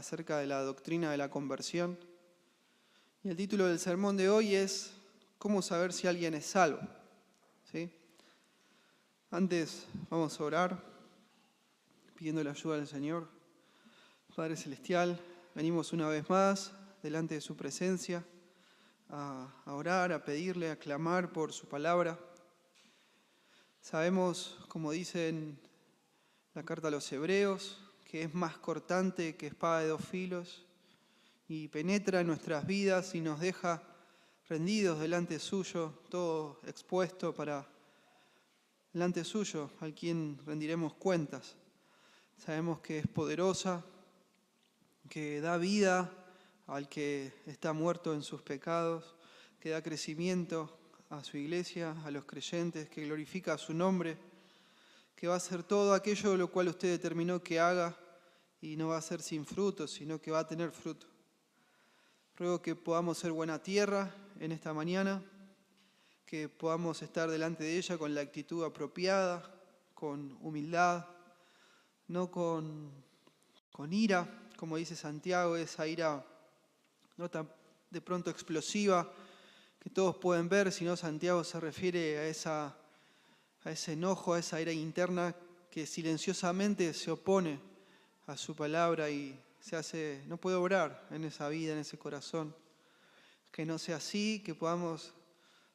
acerca de la doctrina de la conversión. Y el título del sermón de hoy es ¿cómo saber si alguien es salvo? ¿Sí? Antes vamos a orar pidiendo la ayuda del Señor. Padre Celestial, venimos una vez más delante de su presencia a orar, a pedirle, a clamar por su palabra. Sabemos, como dice en la carta a los Hebreos, que es más cortante que espada de dos filos y penetra en nuestras vidas y nos deja rendidos delante suyo, todo expuesto para delante suyo, al quien rendiremos cuentas. Sabemos que es poderosa, que da vida al que está muerto en sus pecados, que da crecimiento a su iglesia, a los creyentes, que glorifica su nombre, que va a hacer todo aquello lo cual usted determinó que haga y no va a ser sin fruto, sino que va a tener fruto. Ruego que podamos ser buena tierra en esta mañana, que podamos estar delante de ella con la actitud apropiada, con humildad, no con ira, como dice Santiago, esa ira no tan de pronto explosiva que todos pueden ver, sino Santiago se refiere a ese enojo, a esa ira interna que silenciosamente se opone a su palabra y no puede obrar en esa vida, en ese corazón. Que no sea así, que podamos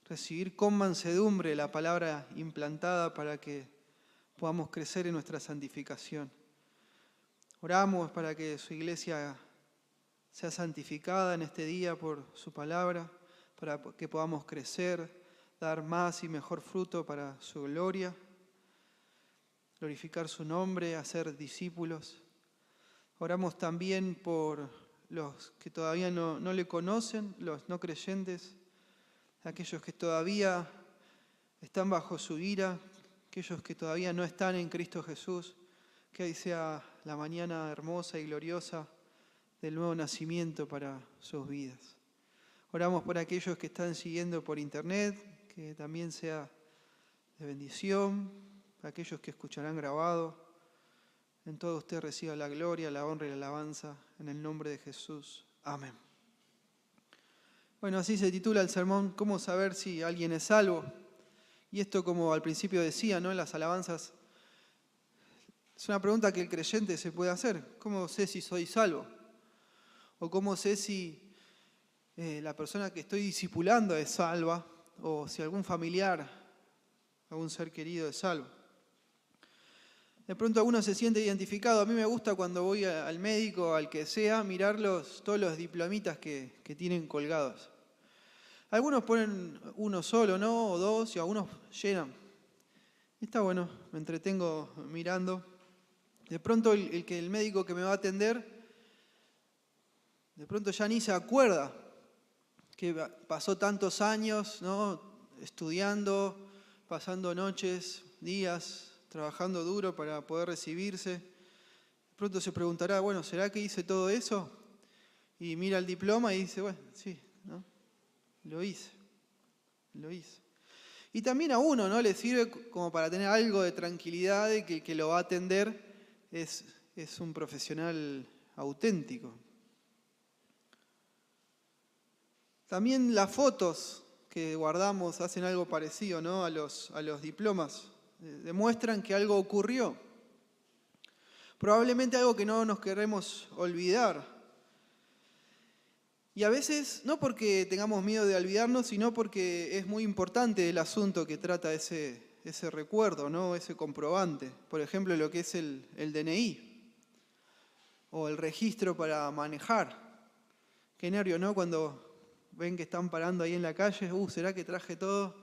recibir con mansedumbre la palabra implantada para que podamos crecer en nuestra santificación. Oramos para que su iglesia sea santificada en este día por su palabra, para que podamos crecer, dar más y mejor fruto para su gloria, glorificar su nombre, hacer discípulos. Oramos también por los que todavía no le conocen, los no creyentes, aquellos que todavía están bajo su ira, aquellos que todavía no están en Cristo Jesús, que hoy sea la mañana hermosa y gloriosa del nuevo nacimiento para sus vidas. Oramos por aquellos que están siguiendo por internet, que también sea de bendición, para aquellos que escucharán grabado. En todo usted reciba la gloria, la honra y la alabanza, en el nombre de Jesús. Amén. Bueno, así se titula el sermón, ¿cómo saber si alguien es salvo? Y esto, como al principio decía, ¿no? En las alabanzas, es una pregunta que el creyente se puede hacer. ¿Cómo sé si soy salvo? ¿O cómo sé si la persona que estoy discipulando es salva? ¿O si algún familiar, algún ser querido es salvo? De pronto uno se siente identificado. A mí me gusta cuando voy al médico, al que sea, mirar todos los diplomitas que tienen colgados. Algunos ponen uno solo, ¿no? O dos, y algunos llenan. Y está bueno, me entretengo mirando. De pronto el médico que me va a atender, de pronto ya ni se acuerda que pasó tantos años, ¿no? Estudiando, pasando noches, días, trabajando duro para poder recibirse. De pronto se preguntará, bueno, ¿será que hice todo eso? Y mira el diploma y dice, bueno, sí, ¿no? Lo hice. Y también a uno, ¿no? Le sirve como para tener algo de tranquilidad de que el que lo va a atender es un profesional auténtico. También las fotos que guardamos hacen algo parecido, ¿no? a los diplomas. Demuestran que algo ocurrió. Probablemente algo que no nos queremos olvidar. Y a veces, no porque tengamos miedo de olvidarnos, sino porque es muy importante el asunto que trata ese recuerdo, ¿no? Ese comprobante. Por ejemplo, lo que es el DNI o el registro para manejar. Qué nervio, ¿no? Cuando ven que están parando ahí en la calle, ¿será que traje todo?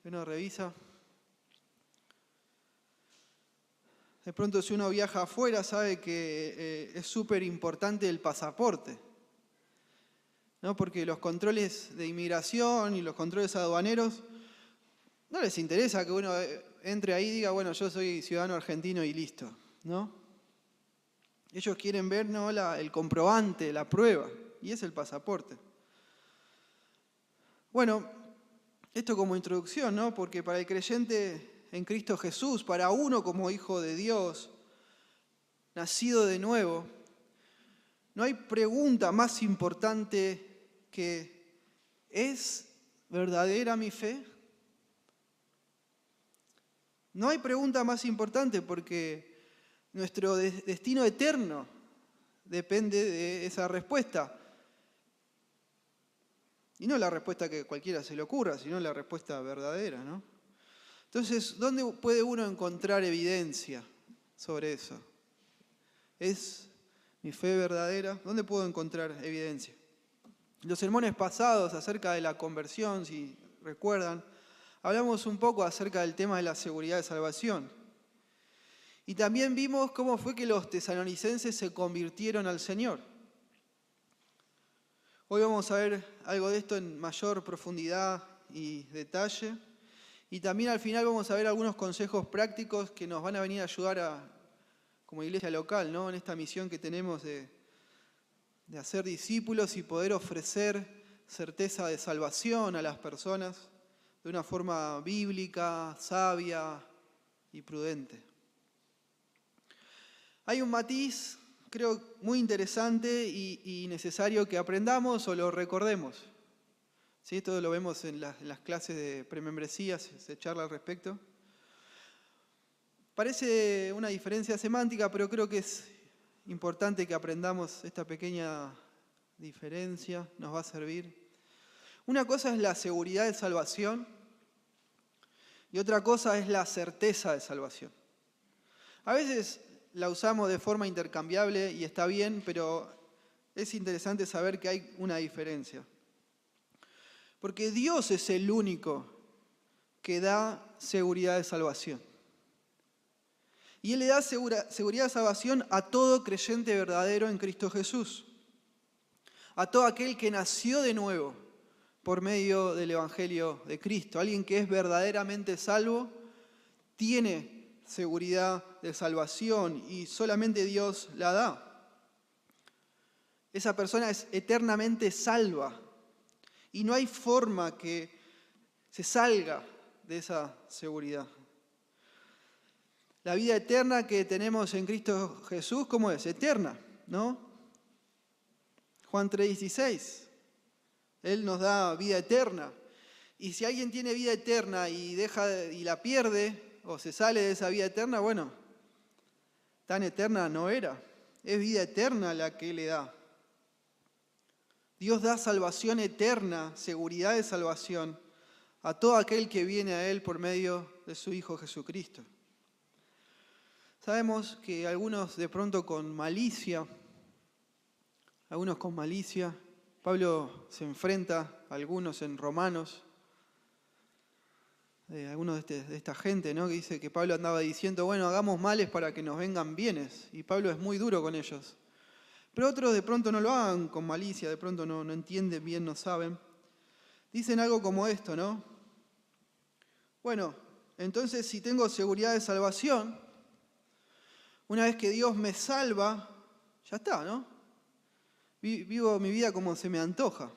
Uno revisa. De pronto, si uno viaja afuera, sabe que es súper importante el pasaporte, ¿no? Porque los controles de inmigración y los controles aduaneros no les interesa que uno entre ahí y diga, bueno, yo soy ciudadano argentino y listo, ¿no? Ellos quieren ver, ¿no? el comprobante, la prueba, y es el pasaporte. Bueno, esto como introducción, ¿no? Porque para el creyente en Cristo Jesús, para uno como hijo de Dios, nacido de nuevo, No hay pregunta más importante que ¿es verdadera mi fe? No hay pregunta más importante porque nuestro destino eterno depende de esa respuesta. Y no la respuesta que cualquiera se le ocurra, sino la respuesta verdadera, ¿no? Entonces, ¿dónde puede uno encontrar evidencia sobre eso? ¿Es mi fe verdadera? ¿Dónde puedo encontrar evidencia? Los sermones pasados acerca de la conversión, si recuerdan, hablamos un poco acerca del tema de la seguridad de salvación. Y también vimos cómo fue que los tesalonicenses se convirtieron al Señor. Hoy vamos a ver algo de esto en mayor profundidad y detalle. Y también al final vamos a ver algunos consejos prácticos que nos van a venir a ayudar como iglesia local, ¿no? En esta misión que tenemos de hacer discípulos y poder ofrecer certeza de salvación a las personas de una forma bíblica, sabia y prudente. Hay un matiz, creo, muy interesante y necesario que aprendamos o lo recordemos. ¿Sí? Esto lo vemos en las clases de premembresía, se charla al respecto. Parece una diferencia semántica, pero creo que es importante que aprendamos esta pequeña diferencia, nos va a servir. Una cosa es la seguridad de salvación y otra cosa es la certeza de salvación. A veces la usamos de forma intercambiable y está bien, pero es interesante saber que hay una diferencia. Porque Dios es el único que da seguridad de salvación. Y Él le da seguridad de salvación a todo creyente verdadero en Cristo Jesús. A todo aquel que nació de nuevo por medio del Evangelio de Cristo. Alguien que es verdaderamente salvo tiene seguridad de salvación y solamente Dios la da. Esa persona es eternamente salva y no hay forma que se salga de esa seguridad. La vida eterna que tenemos en Cristo Jesús, ¿cómo es? Eterna, ¿no? Juan 3:16, Él nos da vida eterna. Y si alguien tiene vida eterna y la pierde o se sale de esa vida eterna, bueno, tan eterna no era. Es vida eterna la que Él le da. Dios da salvación eterna, seguridad de salvación a todo aquel que viene a Él por medio de su Hijo Jesucristo. Sabemos que algunos de pronto con malicia, Pablo se enfrenta a algunos en Romanos, algunos de esta gente, ¿no? Que dice que Pablo andaba diciendo, bueno, hagamos males para que nos vengan bienes, y Pablo es muy duro con ellos. Pero otros de pronto no lo hagan con malicia, de pronto no entienden bien, no saben. Dicen algo como esto, ¿no? Bueno, entonces si tengo seguridad de salvación, una vez que Dios me salva, ya está, ¿no? Vivo mi vida como se me antoja,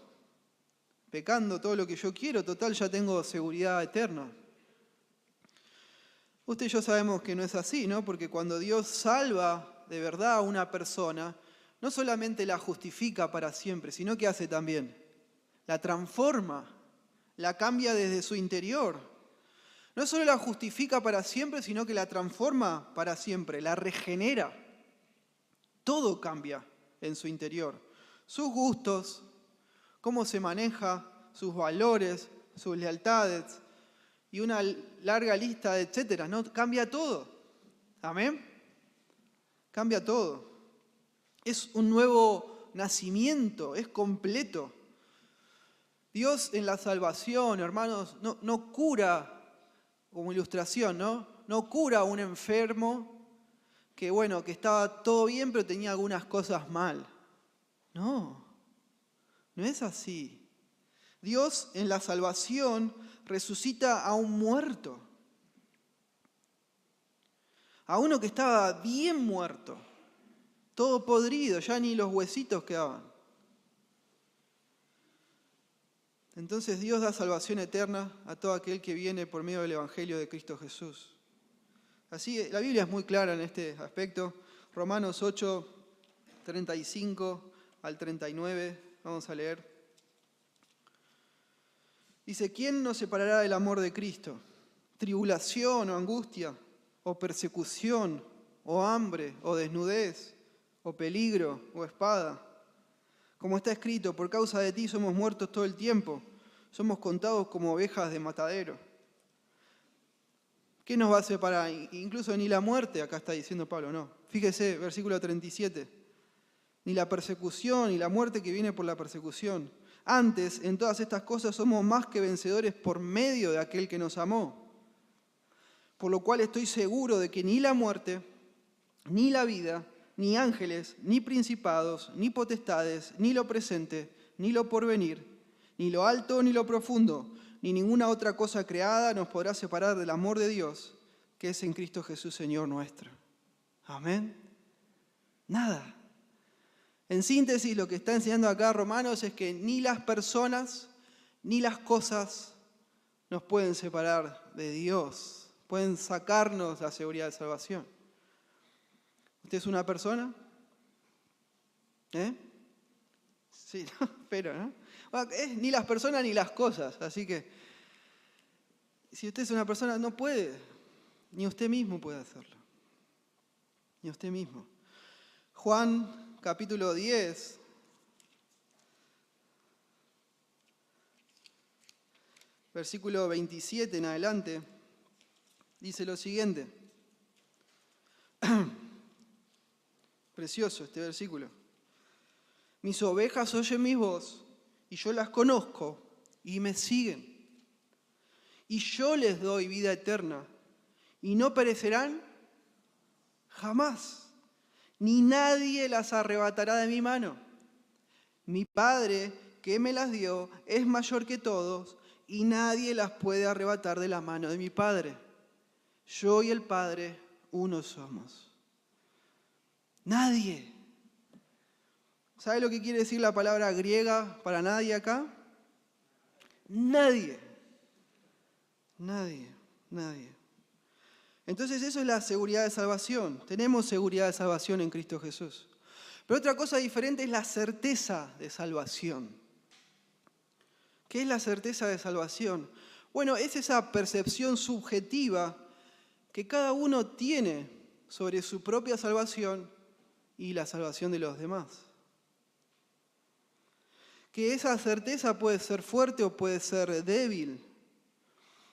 pecando todo lo que yo quiero, total ya tengo seguridad eterna. Usted y yo sabemos que no es así, ¿no? Porque cuando Dios salva de verdad a una persona, no solamente la justifica para siempre, sino que hace también, la transforma, la cambia desde su interior. No solo la justifica para siempre, sino que la transforma para siempre, la regenera. Todo cambia en su interior. Sus gustos, cómo se maneja, sus valores, sus lealtades y una larga lista de etcétera, ¿no? Cambia todo. ¿Amén? Cambia todo. Es un nuevo nacimiento, es completo. Dios en la salvación, hermanos, no cura, como ilustración, ¿no? No cura a un enfermo que estaba todo bien, pero tenía algunas cosas mal. No es así. Dios en la salvación resucita a un muerto, a uno que estaba bien muerto, todo podrido, ya ni los huesitos quedaban. Entonces Dios da salvación eterna a todo aquel que viene por medio del Evangelio de Cristo Jesús. Así, la Biblia es muy clara en este aspecto. Romanos 8, 35 al 39, vamos a leer. Dice, ¿quién nos separará del amor de Cristo? ¿Tribulación o angustia, o persecución, o hambre, o desnudez, o peligro, o espada? Como está escrito, por causa de ti somos muertos todo el tiempo, somos contados como ovejas de matadero. ¿Qué nos va a separar? Incluso ni la muerte, acá está diciendo Pablo, no. Fíjese, versículo 37. Ni la persecución, ni la muerte que viene por la persecución. Antes, en todas estas cosas somos más que vencedores por medio de aquel que nos amó. Por lo cual estoy seguro de que ni la muerte, ni la vida, ni ángeles, ni principados, ni potestades, ni lo presente, ni lo porvenir, ni lo alto, ni lo profundo, ni ninguna otra cosa creada nos podrá separar del amor de Dios, que es en Cristo Jesús, Señor nuestro. Amén. Nada. En síntesis, lo que está enseñando acá Romanos es que ni las personas ni las cosas nos pueden separar de Dios, pueden sacarnos la seguridad de salvación. ¿Usted es una persona? Sí, no, pero, ¿no? Bueno, ni las personas ni las cosas, así que si usted es una persona, no puede, ni usted mismo puede hacerlo, ni usted mismo. Juan capítulo 10, versículo 27 en adelante, dice lo siguiente. Precioso este versículo. Mis ovejas oyen mi voz y yo las conozco y me siguen. Y yo les doy vida eterna y no perecerán jamás, ni nadie las arrebatará de mi mano. Mi Padre que me las dio es mayor que todos y nadie las puede arrebatar de la mano de mi Padre. Yo y el Padre uno somos. Nadie. ¿Sabe lo que quiere decir la palabra griega para nadie acá? Nadie. Nadie. Entonces eso es la seguridad de salvación. Tenemos seguridad de salvación en Cristo Jesús. Pero otra cosa diferente es la certeza de salvación. ¿Qué es la certeza de salvación? Bueno, es esa percepción subjetiva que cada uno tiene sobre su propia salvación y la salvación de los demás. Que esa certeza puede ser fuerte o puede ser débil.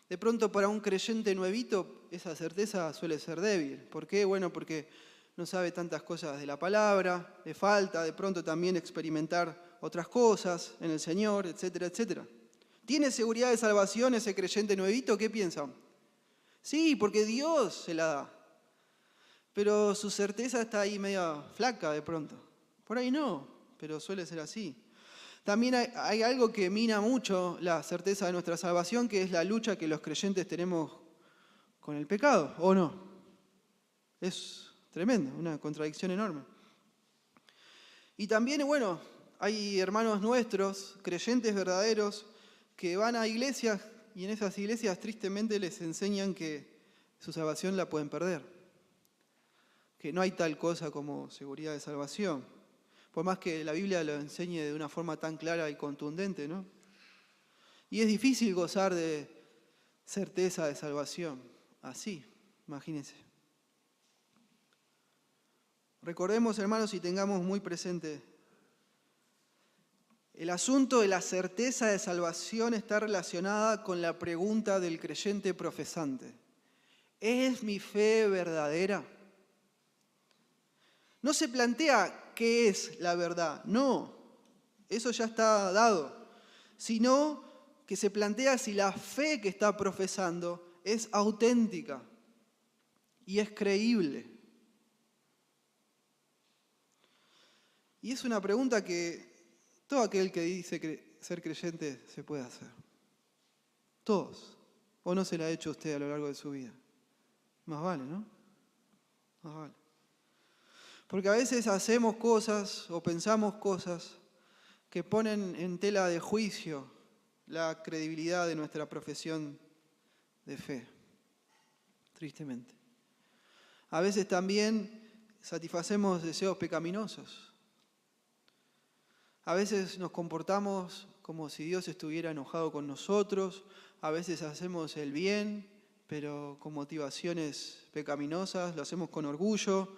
De pronto para un creyente nuevito esa certeza suele ser débil. ¿Por qué? Bueno, porque no sabe tantas cosas de la palabra, le falta de pronto también experimentar otras cosas en el Señor, etcétera, etcétera. ¿Tiene seguridad de salvación ese creyente nuevito? ¿Qué piensan? Sí, porque Dios se la da. Pero su certeza está ahí media flaca de pronto. Por ahí no, pero suele ser así. También hay algo que mina mucho la certeza de nuestra salvación, que es la lucha que los creyentes tenemos con el pecado, ¿o no? Es tremendo, una contradicción enorme. Y también, bueno, hay hermanos nuestros, creyentes verdaderos, que van a iglesias y en esas iglesias tristemente les enseñan que su salvación la pueden perder. Que no hay tal cosa como seguridad de salvación. Por más que la Biblia lo enseñe de una forma tan clara y contundente, ¿no? Y es difícil gozar de certeza de salvación. Así, imagínense. Recordemos, hermanos, y tengamos muy presente, el asunto de la certeza de salvación está relacionada con la pregunta del creyente profesante. ¿Es mi fe verdadera? No se plantea qué es la verdad, no, eso ya está dado, sino que se plantea si la fe que está profesando es auténtica y es creíble. Y es una pregunta que todo aquel que dice ser creyente se puede hacer. Todos. ¿O no se la ha hecho usted a lo largo de su vida? Más vale, ¿no? Más vale. Porque a veces hacemos cosas o pensamos cosas que ponen en tela de juicio la credibilidad de nuestra profesión de fe, tristemente. A veces también satisfacemos deseos pecaminosos, A veces nos comportamos como si Dios estuviera enojado con nosotros, a veces hacemos el bien, pero con motivaciones pecaminosas, lo hacemos con orgullo,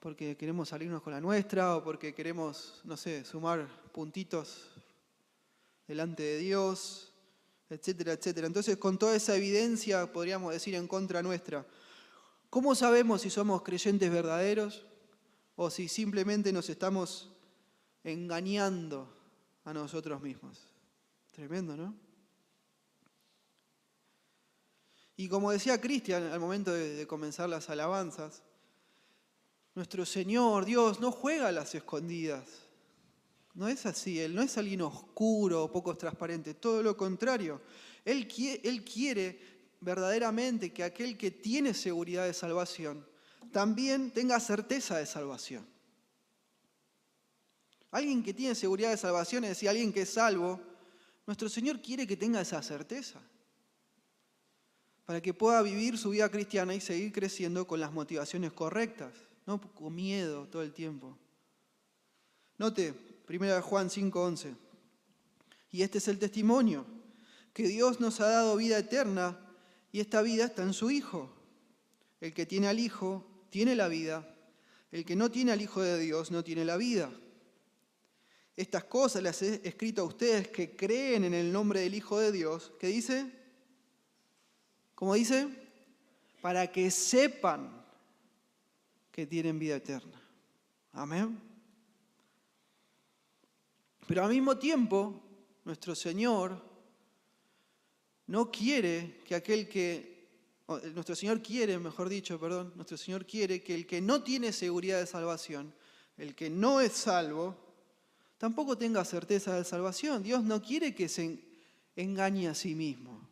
porque queremos salirnos con la nuestra o porque queremos, no sé, sumar puntitos delante de Dios, etcétera, etcétera. Entonces, con toda esa evidencia, podríamos decir, en contra nuestra, ¿cómo sabemos si somos creyentes verdaderos o si simplemente nos estamos engañando a nosotros mismos? Tremendo, ¿no? Y como decía Cristian al momento de comenzar las alabanzas, nuestro Señor, Dios, no juega a las escondidas. No es así, Él no es alguien oscuro o poco transparente, todo lo contrario. Él quiere verdaderamente que aquel que tiene seguridad de salvación también tenga certeza de salvación. Alguien que tiene seguridad de salvación, es decir, alguien que es salvo, nuestro Señor quiere que tenga esa certeza para que pueda vivir su vida cristiana y seguir creciendo con las motivaciones correctas, no con miedo todo el tiempo. Note, 1 Juan 5:11, y este es el testimonio, que Dios nos ha dado vida eterna y esta vida está en su Hijo. El que tiene al Hijo tiene la vida, el que no tiene al Hijo de Dios no tiene la vida. Estas cosas las he escrito a ustedes que creen en el nombre del Hijo de Dios. ¿Qué dice? ¿Cómo dice? Para que sepan que tienen vida eterna. Amén. Pero al mismo tiempo, nuestro Señor no quiere que nuestro Señor quiere, nuestro Señor quiere que el que no tiene seguridad de salvación, el que no es salvo, tampoco tenga certeza de salvación. Dios no quiere que se engañe a sí mismo.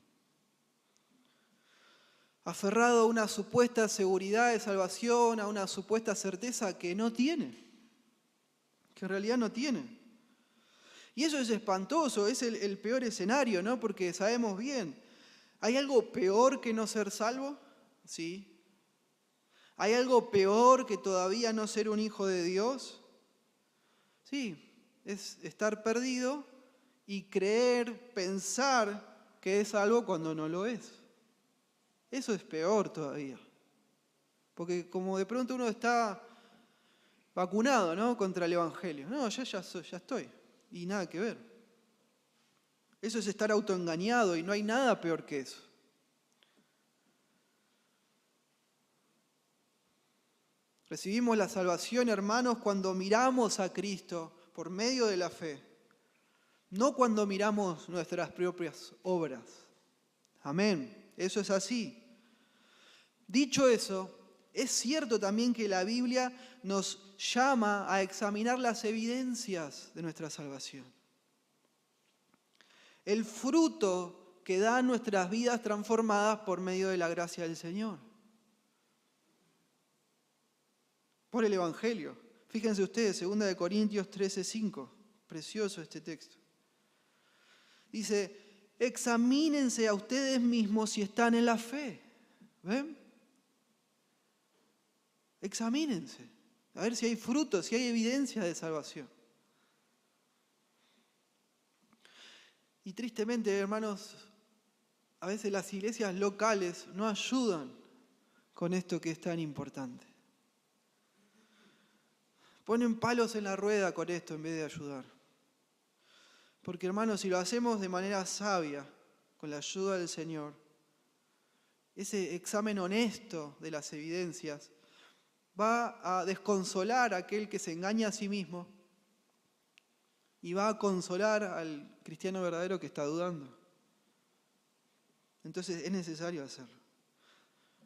Aferrado a una supuesta seguridad de salvación, a una supuesta certeza que no tiene, que en realidad no tiene. Y eso es espantoso, es el peor escenario, ¿no? Porque sabemos bien, ¿hay algo peor que no ser salvo? Sí. ¿Hay algo peor que todavía no ser un hijo de Dios? Sí, es estar perdido y creer, pensar que es salvo cuando no lo es. Eso es peor todavía. Porque como de pronto uno está vacunado, ¿no? Contra el Evangelio. No, ya estoy. Y nada que ver. Eso es estar autoengañado y no hay nada peor que eso. Recibimos la salvación, hermanos, cuando miramos a Cristo por medio de la fe, no cuando miramos nuestras propias obras. Amén. Eso es así. Dicho eso, es cierto también que la Biblia nos llama a examinar las evidencias de nuestra salvación. El fruto que dan nuestras vidas transformadas por medio de la gracia del Señor. Por el Evangelio. Fíjense ustedes, 2 Corintios 13:5. Precioso este texto. Dice, examínense a ustedes mismos si están en la fe. ¿Ven? Examínense. A ver si hay frutos, si hay evidencia de salvación. Y tristemente, hermanos, a veces las iglesias locales no ayudan con esto que es tan importante. Ponen palos en la rueda con esto en vez de ayudar. Porque, hermanos, si lo hacemos de manera sabia, con la ayuda del Señor, ese examen honesto de las evidencias va a desconsolar a aquel que se engaña a sí mismo y va a consolar al cristiano verdadero que está dudando. Entonces es necesario hacerlo.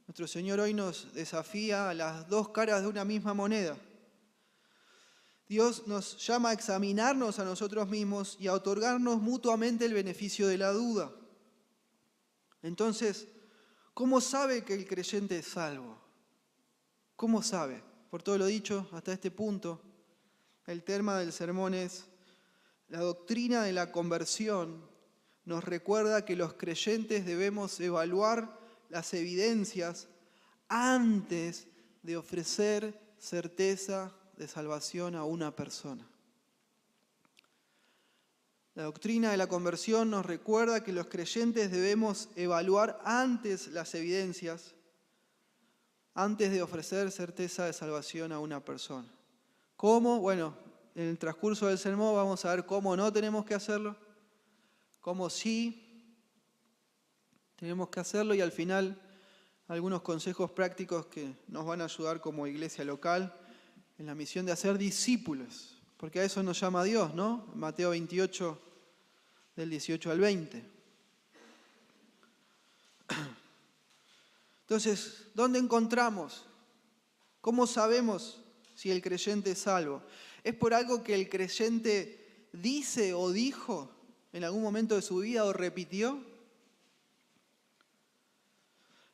Nuestro Señor hoy nos desafía a las dos caras de una misma moneda. Dios nos llama a examinarnos a nosotros mismos y a otorgarnos mutuamente el beneficio de la duda. Entonces, ¿cómo sabe que el creyente es salvo? ¿Cómo sabe? Por todo lo dicho hasta este punto, el tema del sermón es: la doctrina de la conversión nos recuerda que los creyentes debemos evaluar las evidencias antes de ofrecer certeza de salvación a una persona. La doctrina de la conversión nos recuerda que los creyentes debemos evaluar antes las evidencias, antes de ofrecer certeza de salvación a una persona. ¿Cómo? Bueno, en el transcurso del sermón vamos a ver cómo no tenemos que hacerlo, cómo sí tenemos que hacerlo y al final algunos consejos prácticos que nos van a ayudar como iglesia local en la misión de hacer discípulos, porque a eso nos llama Dios, ¿no? Mateo 28, del 18 al 20. Entonces, ¿dónde encontramos? ¿Cómo sabemos si el creyente es salvo? ¿Es por algo que el creyente dice o dijo en algún momento de su vida o repitió?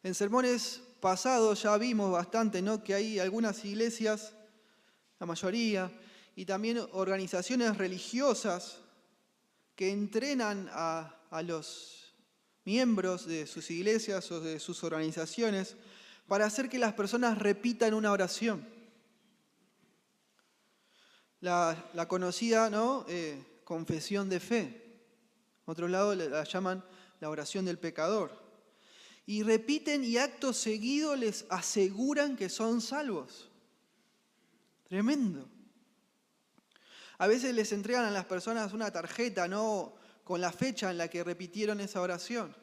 En sermones pasados ya vimos bastante, ¿no?, que hay algunas iglesias, la mayoría, y también organizaciones religiosas que entrenan a los miembros de sus iglesias o de sus organizaciones para hacer que las personas repitan una oración. La conocida, ¿no?, confesión de fe. En otro lado la llaman la oración del pecador. Y repiten y acto seguido les aseguran que son salvos. Tremendo. A veces les entregan a las personas una tarjeta, ¿no?, con la fecha en la que repitieron esa oración.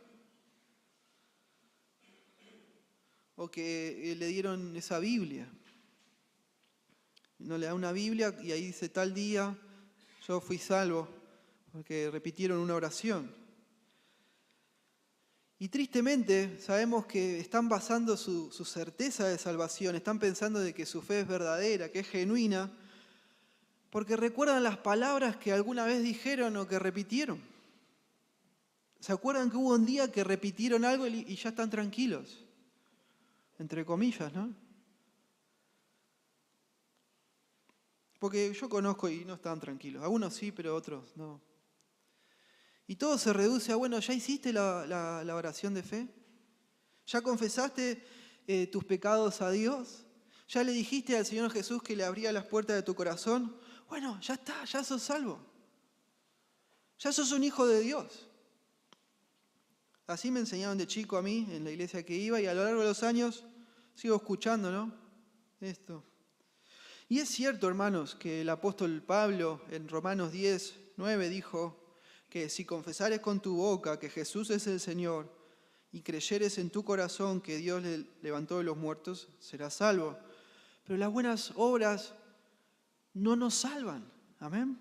O que le dieron esa Biblia. No le da una Biblia y ahí dice tal día yo fui salvo porque repitieron una oración. Y tristemente sabemos que están basando su certeza de salvación, están pensando de que su fe es verdadera, que es genuina, porque recuerdan las palabras que alguna vez dijeron o que repitieron. ¿Se acuerdan que hubo un día que repitieron algo y ya están tranquilos? Entre comillas, ¿no? Porque yo conozco y no están tranquilos. Algunos sí, pero otros no. Y todo se reduce a, bueno, ¿ya hiciste la oración de fe? ¿Ya confesaste tus pecados a Dios? ¿Ya le dijiste al Señor Jesús que le abría las puertas de tu corazón? Bueno, ya está, ya sos salvo. Ya sos un hijo de Dios. Así me enseñaron de chico a mí en la iglesia que iba y a lo largo de los años sigo escuchando, ¿no?, esto. Y es cierto, hermanos, que el apóstol Pablo en Romanos 10, 9 dijo que si confesares con tu boca que Jesús es el Señor y creyeres en tu corazón que Dios le levantó de los muertos, serás salvo. Pero las buenas obras no nos salvan. ¿Amén?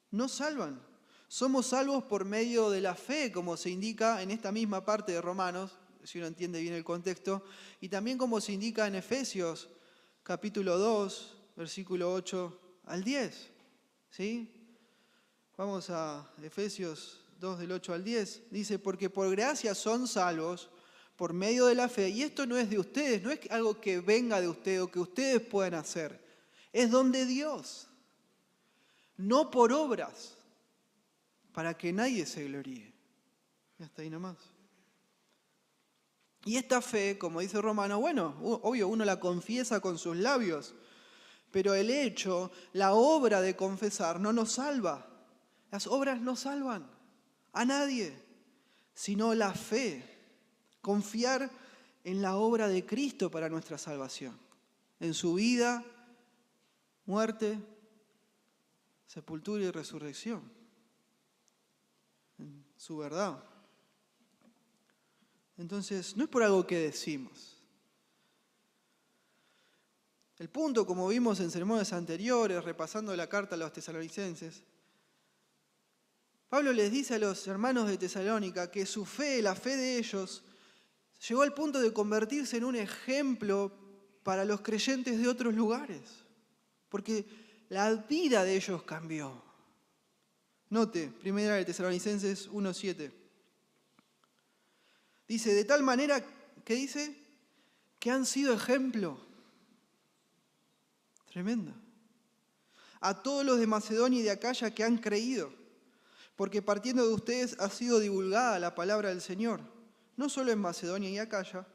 No salvan. Somos salvos por medio de la fe, como se indica en esta misma parte de Romanos, si uno entiende bien el contexto, y también como se indica en Efesios, capítulo 2, versículo 8 al 10. ¿Sí? Vamos a Efesios 2, del 8 al 10. Dice, porque por gracia son salvos por medio de la fe. Y esto no es de ustedes, no es algo que venga de ustedes o que ustedes puedan hacer. Es don de Dios. No por obras, para que nadie se gloríe. Y hasta ahí nomás. Y esta fe, como dice Romano, bueno, obvio, uno la confiesa con sus labios, pero el hecho, la obra de confesar no nos salva. Las obras no salvan a nadie, sino la fe. Confiar en la obra de Cristo para nuestra salvación. En su vida, muerte, sepultura y resurrección. En su verdad. Entonces, no es por algo que decimos. El punto, como vimos en sermones anteriores, repasando la carta a los tesalonicenses, Pablo les dice a los hermanos de Tesalónica que su fe, la fe de ellos, llegó al punto de convertirse en un ejemplo para los creyentes de otros lugares, porque la vida de ellos cambió. Note, 1 de Tesalonicenses 1:7. Dice, de tal manera, ¿qué dice? Que han sido ejemplo. Tremendo. A todos los de Macedonia y de Acaya que han creído, porque partiendo de ustedes ha sido divulgada la palabra del Señor, no solo en Macedonia y Acaya,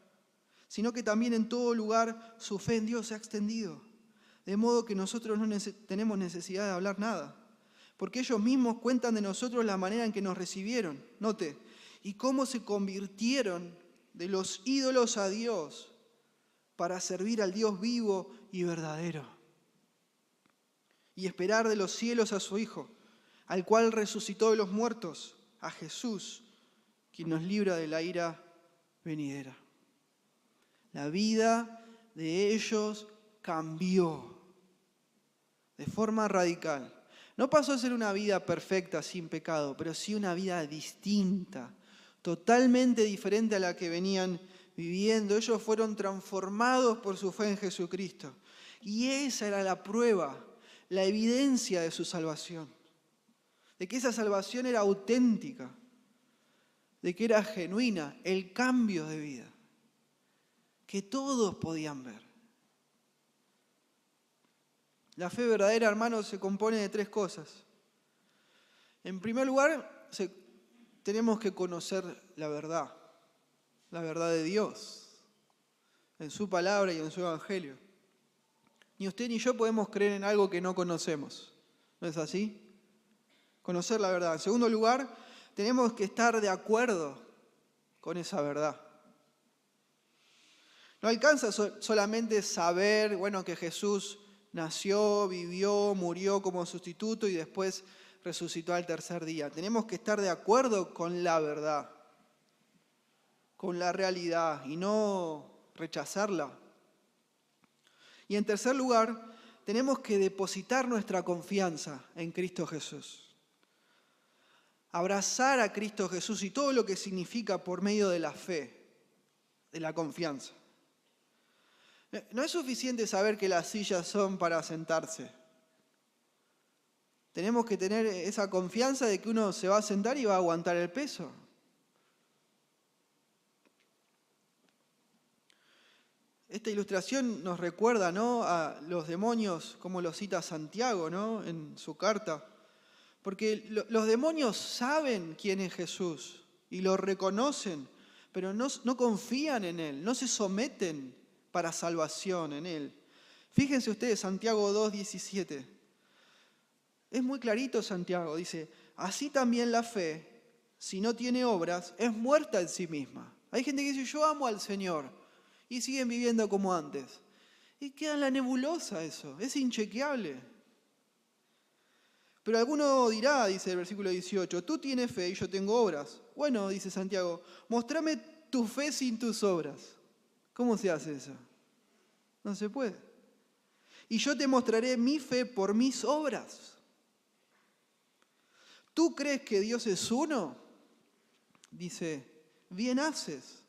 sino que también en todo lugar su fe en Dios se ha extendido, de modo que nosotros no tenemos necesidad de hablar nada, porque ellos mismos cuentan de nosotros la manera en que nos recibieron. Note, y cómo se convirtieron de los ídolos a Dios para servir al Dios vivo y verdadero y esperar de los cielos a su Hijo, al cual resucitó de los muertos, a Jesús, quien nos libra de la ira venidera. La vida de ellos cambió de forma radical. No pasó a ser una vida perfecta, sin pecado, pero sí una vida distinta, totalmente diferente a la que venían viviendo. Ellos fueron transformados por su fe en Jesucristo. Y esa era la prueba, la evidencia de su salvación. De que esa salvación era auténtica, de que era genuina, el cambio de vida, que todos podían ver. La fe verdadera, hermanos, se compone de 3 cosas. En primer lugar, tenemos que conocer la verdad de Dios, en su palabra y en su evangelio. Ni usted ni yo podemos creer en algo que no conocemos, ¿no es así? Conocer la verdad. En segundo lugar, tenemos que estar de acuerdo con esa verdad. No alcanza solamente saber, que Jesús nació, vivió, murió como sustituto y después resucitó al tercer día. Tenemos que estar de acuerdo con la verdad, con la realidad y no rechazarla. Y en tercer lugar, tenemos que depositar nuestra confianza en Cristo Jesús. Abrazar a Cristo Jesús y todo lo que significa por medio de la fe, de la confianza. No es suficiente saber que las sillas son para sentarse. Tenemos que tener esa confianza de que uno se va a sentar y va a aguantar el peso. Esta ilustración nos recuerda, ¿no?, a los demonios, como lo cita Santiago, ¿no?, en su carta. Porque los demonios saben quién es Jesús y lo reconocen, pero no confían en Él, no se someten para salvación en Él. Fíjense ustedes, Santiago 2:17. Es muy clarito Santiago, dice, así también la fe, si no tiene obras, es muerta en sí misma. Hay gente que dice, yo amo al Señor, y siguen viviendo como antes. Y queda en la nebulosa eso, es inchequeable. Pero alguno dirá, dice el versículo 18, tú tienes fe y yo tengo obras. Bueno, dice Santiago, mostrame tu fe sin tus obras. ¿Cómo se hace eso? No se puede. Y yo te mostraré mi fe por mis obras. ¿Tú crees que Dios es uno? Dice, bien haces.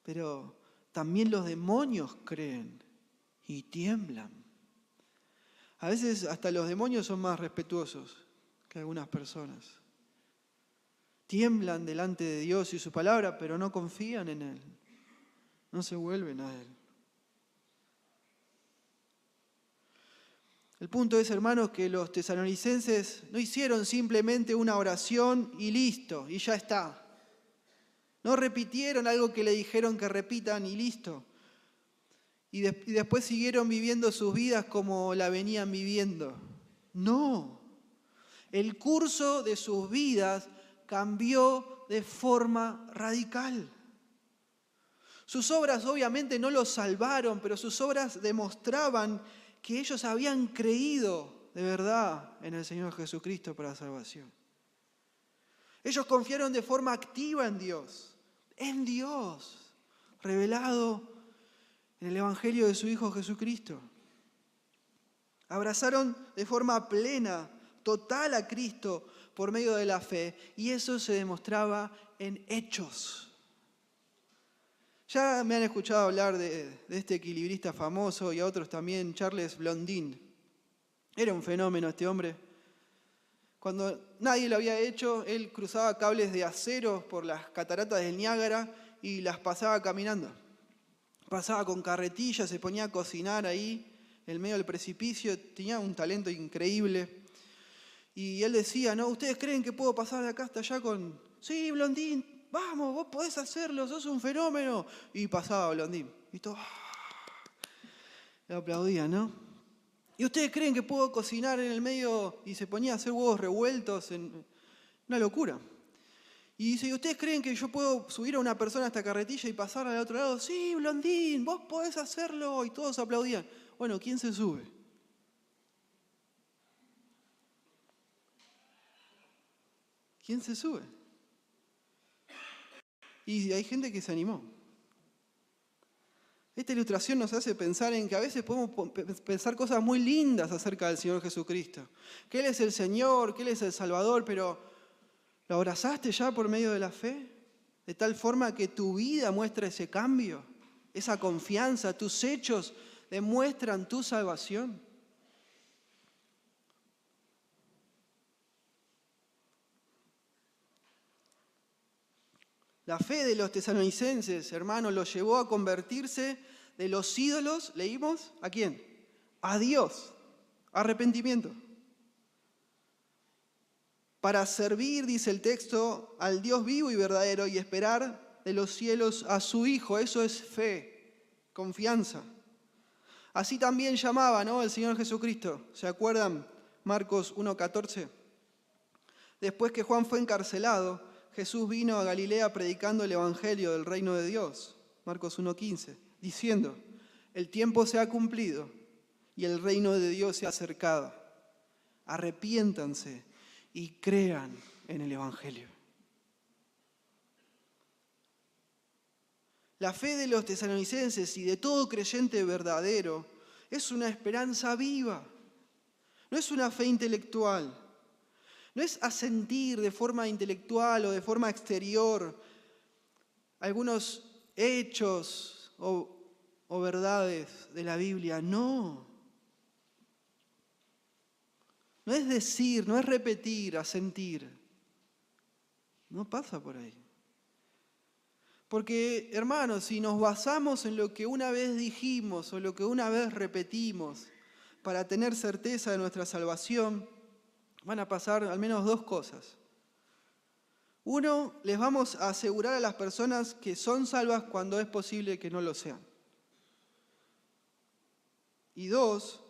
Pero también los demonios creen y tiemblan. A veces hasta los demonios son más respetuosos que algunas personas. Tiemblan delante de Dios y su palabra, pero no confían en Él. No se vuelven a Él. El punto es, hermanos, que los tesalonicenses no hicieron simplemente una oración y listo, y ya está. No repitieron algo que le dijeron que repitan y listo. Y después siguieron viviendo sus vidas como la venían viviendo. No. El curso de sus vidas cambió de forma radical. Sus obras obviamente no los salvaron, pero sus obras demostraban que ellos habían creído de verdad en el Señor Jesucristo para salvación. Ellos confiaron de forma activa en Dios, revelado en el Evangelio de su Hijo Jesucristo. Abrazaron de forma plena, total a Cristo por medio de la fe, y eso se demostraba en hechos. Ya me han escuchado hablar de este equilibrista famoso y a otros también, Charles Blondin. Era un fenómeno este hombre. Cuando nadie lo había hecho, él cruzaba cables de acero por las cataratas del Niágara y las pasaba caminando. Pasaba con carretillas, se ponía a cocinar ahí, en medio del precipicio. Tenía un talento increíble. Y él decía, ¿no? ¿Ustedes creen que puedo pasar de acá hasta allá con...? Sí, Blondin. Vamos, vos podés hacerlo, sos un fenómeno. Y pasaba Blondin. Y todos le aplaudían, ¿no? ¿Y ustedes creen que puedo cocinar en el medio? Y se ponía a hacer huevos revueltos, una locura. Y dice, ¿y ustedes creen que yo puedo subir a una persona a esta carretilla y pasarla al otro lado? Sí, Blondín, vos podés hacerlo. Y todos aplaudían. Bueno, ¿quién se sube? ¿Quién se sube? Y hay gente que se animó. Esta ilustración nos hace pensar en que a veces podemos pensar cosas muy lindas acerca del Señor Jesucristo. Que Él es el Señor, que Él es el Salvador, pero ¿lo abrazaste ya por medio de la fe? De tal forma que tu vida muestra ese cambio, esa confianza, tus hechos demuestran tu salvación. La fe de los tesalonicenses, hermanos, los llevó a convertirse de los ídolos, ¿leímos? ¿A quién? A Dios. Arrepentimiento. Para servir, dice el texto, al Dios vivo y verdadero y esperar de los cielos a su Hijo. Eso es fe, confianza. Así también llamaba, ¿no?, el Señor Jesucristo. ¿Se acuerdan? Marcos 1:14. Después que Juan fue encarcelado, Jesús vino a Galilea predicando el evangelio del reino de Dios. Marcos 1:15. Diciendo, el tiempo se ha cumplido y el reino de Dios se ha acercado. Arrepiéntanse y crean en el evangelio. La fe de los tesalonicenses y de todo creyente verdadero es una esperanza viva. No es una fe intelectual. No es asentir de forma intelectual o de forma exterior algunos hechos o verdades de la Biblia. No. No es decir, no es repetir, asentir. No pasa por ahí. Porque, hermanos, si nos basamos en lo que una vez dijimos o lo que una vez repetimos para tener certeza de nuestra salvación, van a pasar al menos dos cosas. Uno, les vamos a asegurar a las personas que son salvas cuando es posible que no lo sean. Y dos,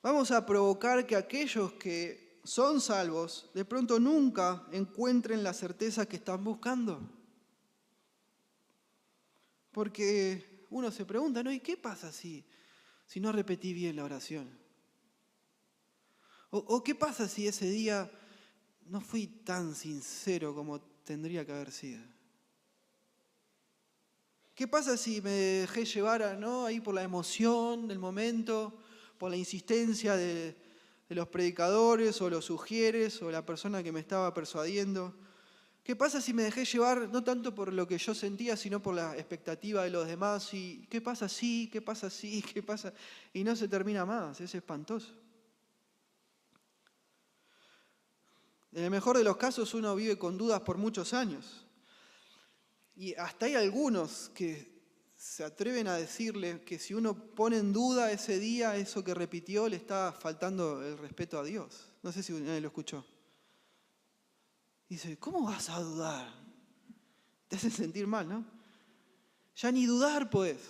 vamos a provocar que aquellos que son salvos de pronto nunca encuentren la certeza que están buscando. Porque uno se pregunta, ¿no? ¿Y qué pasa si no repetí bien la oración? ¿O qué pasa si ese día no fui tan sincero como tendría que haber sido? ¿Qué pasa si me dejé llevar, ¿no?, ahí por la emoción del momento, por la insistencia de los predicadores o los sugieres o la persona que me estaba persuadiendo? ¿Qué pasa si me dejé llevar no tanto por lo que yo sentía, sino por la expectativa de los demás? ¿Y qué pasa si? ¿Qué pasa si? ¿Qué pasa? Y no se termina más, es espantoso. En el mejor de los casos uno vive con dudas por muchos años. Y hasta hay algunos que se atreven a decirle que si uno pone en duda ese día, eso que repitió, le está faltando el respeto a Dios. No sé si nadie lo escuchó. Dice, ¿cómo vas a dudar? Te hace sentir mal, ¿no? Ya ni dudar podés.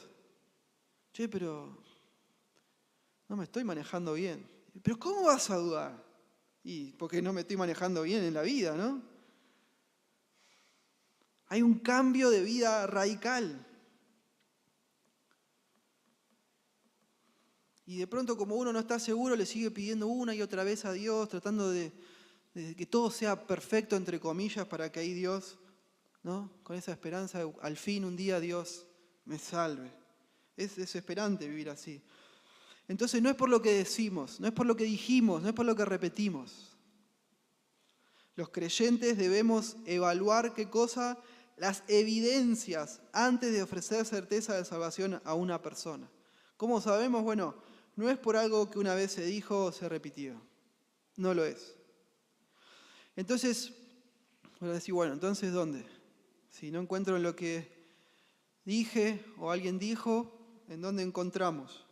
Che, pero no me estoy manejando bien. ¿Pero cómo vas a dudar? Y porque no me estoy manejando bien en la vida, ¿no? Hay un cambio de vida radical. Y de pronto, como uno no está seguro, le sigue pidiendo una y otra vez a Dios, tratando de que todo sea perfecto, entre comillas, para que ahí Dios, ¿no?, con esa esperanza, al fin un día Dios me salve. Es desesperante vivir así. Entonces no es por lo que decimos, no es por lo que dijimos, no es por lo que repetimos. Los creyentes debemos evaluar ¿qué cosa? Las evidencias antes de ofrecer certeza de salvación a una persona. ¿Cómo sabemos? Bueno, no es por algo que una vez se dijo o se repitió. No lo es. Entonces, voy a decir, bueno, entonces ¿dónde? Si no encuentro lo que dije o alguien dijo, ¿en dónde encontramos?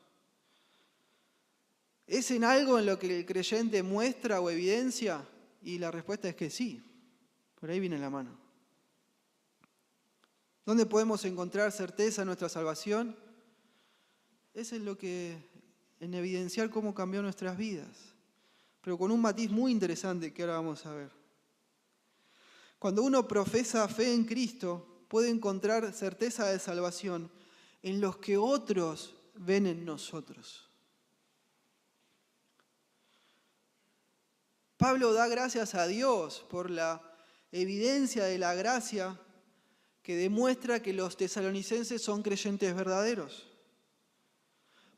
¿Es en algo en lo que el creyente muestra o evidencia? Y la respuesta es que sí. Por ahí viene la mano. ¿Dónde podemos encontrar certeza en nuestra salvación? Es en lo que en evidenciar cómo cambió nuestras vidas, pero con un matiz muy interesante que ahora vamos a ver. Cuando uno profesa fe en Cristo, puede encontrar certeza de salvación en los que otros ven en nosotros. Pablo da gracias a Dios por la evidencia de la gracia que demuestra que los tesalonicenses son creyentes verdaderos.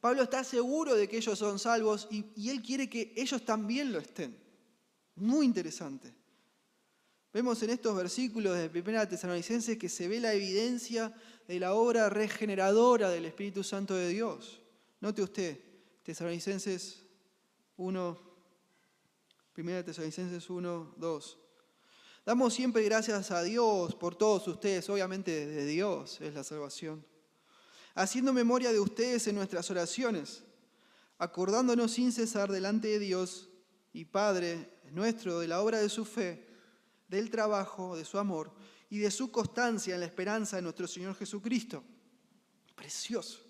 Pablo está seguro de que ellos son salvos y él quiere que ellos también lo estén. Muy interesante. Vemos en estos versículos de 1 Tesalonicenses que se ve la evidencia de la obra regeneradora del Espíritu Santo de Dios. Note usted, Tesalonicenses 1, 1 Tesalonicenses 1, 2. Damos siempre gracias a Dios por todos ustedes, obviamente de Dios es la salvación, haciendo memoria de ustedes en nuestras oraciones, acordándonos sin cesar delante de Dios y Padre nuestro de la obra de su fe, del trabajo, de su amor y de su constancia en la esperanza de nuestro Señor Jesucristo. Precioso.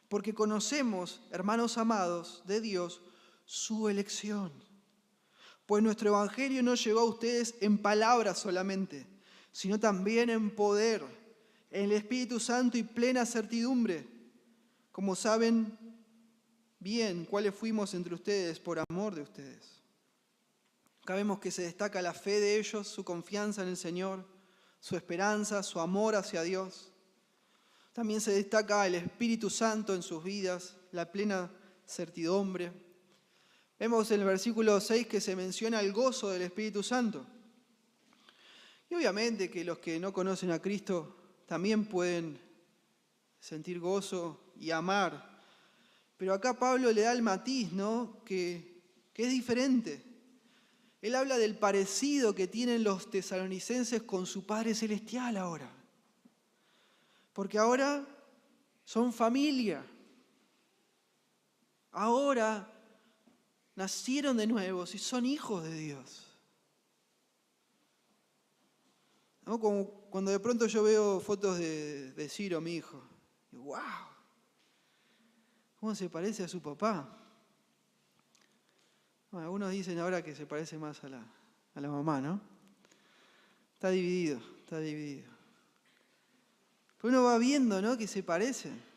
Porque conocemos, hermanos amados de Dios, su elección. Pues nuestro evangelio no llegó a ustedes en palabras solamente, sino también en poder, en el Espíritu Santo y plena certidumbre, como saben bien cuáles fuimos entre ustedes por amor de ustedes. Acá vemos que se destaca la fe de ellos, su confianza en el Señor, su esperanza, su amor hacia Dios. También se destaca el Espíritu Santo en sus vidas, la plena certidumbre. Vemos en el versículo 6 que se menciona el gozo del Espíritu Santo. Y obviamente que los que no conocen a Cristo también pueden sentir gozo y amar. Pero acá Pablo le da el matiz, ¿no? Que es diferente. Él habla del parecido que tienen los tesalonicenses con su Padre Celestial ahora. Porque ahora son familia. Ahora nacieron de nuevo y son hijos de Dios. ¿No? Como cuando de pronto yo veo fotos de Ciro, mi hijo. Y ¡wow! ¿Cómo se parece a su papá? Bueno, algunos dicen ahora que se parece más a la mamá, ¿no? Está dividido. Pero uno va viendo, ¿no? Que se parecen.